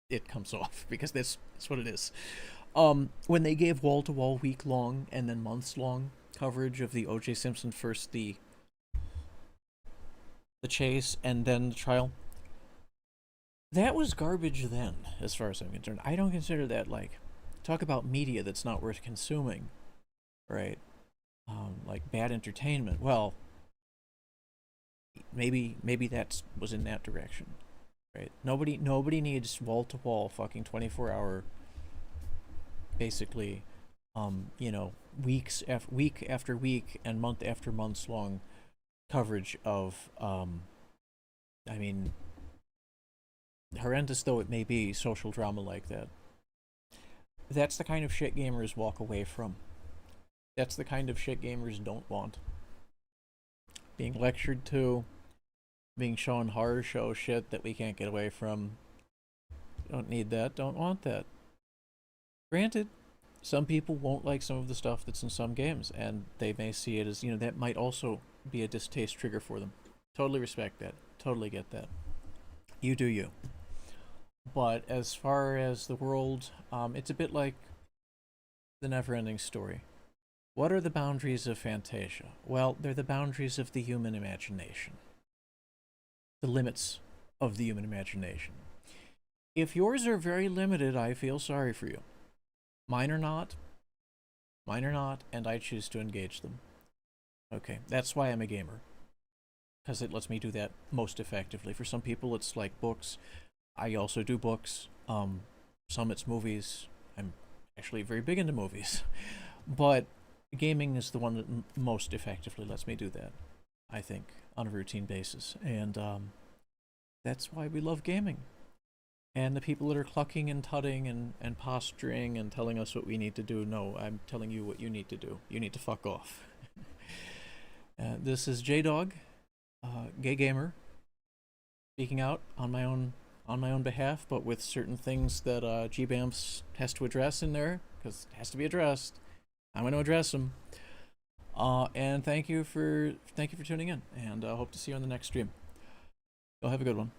it comes off because that's what it is. When they gave wall to wall, week long and then months long coverage of the O.J. Simpson, first the chase and then the trial, that was garbage then, as far as I'm concerned. I don't consider that, like, talk about media that's not worth consuming, right? Like bad entertainment. Well, maybe that was in that direction, right? Nobody needs wall to wall fucking 24-hour, basically, week after week and month after months long coverage of, I mean, horrendous though it may be, social drama like that. That's the kind of shit gamers walk away from. That's the kind of shit gamers don't want. Being lectured to, being shown horror show shit that we can't get away from. Don't need that, don't want that. Granted, some people won't like some of the stuff that's in some games, and they may see it as, that might also be a distaste trigger for them. Totally respect that. Totally get that. You do you. But as far as the world, it's a bit like the never-ending story. What are the boundaries of Fantasia? Well, they're the boundaries of the human imagination. The limits of the human imagination. If yours are very limited, I feel sorry for you. Mine are not, and I choose to engage them. Okay, that's why I'm a gamer. Because it lets me do that most effectively. For some people, it's like books. I also do books. Some it's movies. I'm actually very big into movies. But gaming is the one that most effectively lets me do that, I think, on a routine basis. And that's why we love gaming. And the people that are clucking and tutting and posturing and telling us what we need to do, no, I'm telling you what you need to do. You need to fuck off. This is Jdawg, gay gamer, speaking out on my own behalf, but with certain things that GBAMFS has to address in there, because it has to be addressed. I'm going to address them. And thank you for tuning in, and I hope to see you on the next stream. Go have a good one.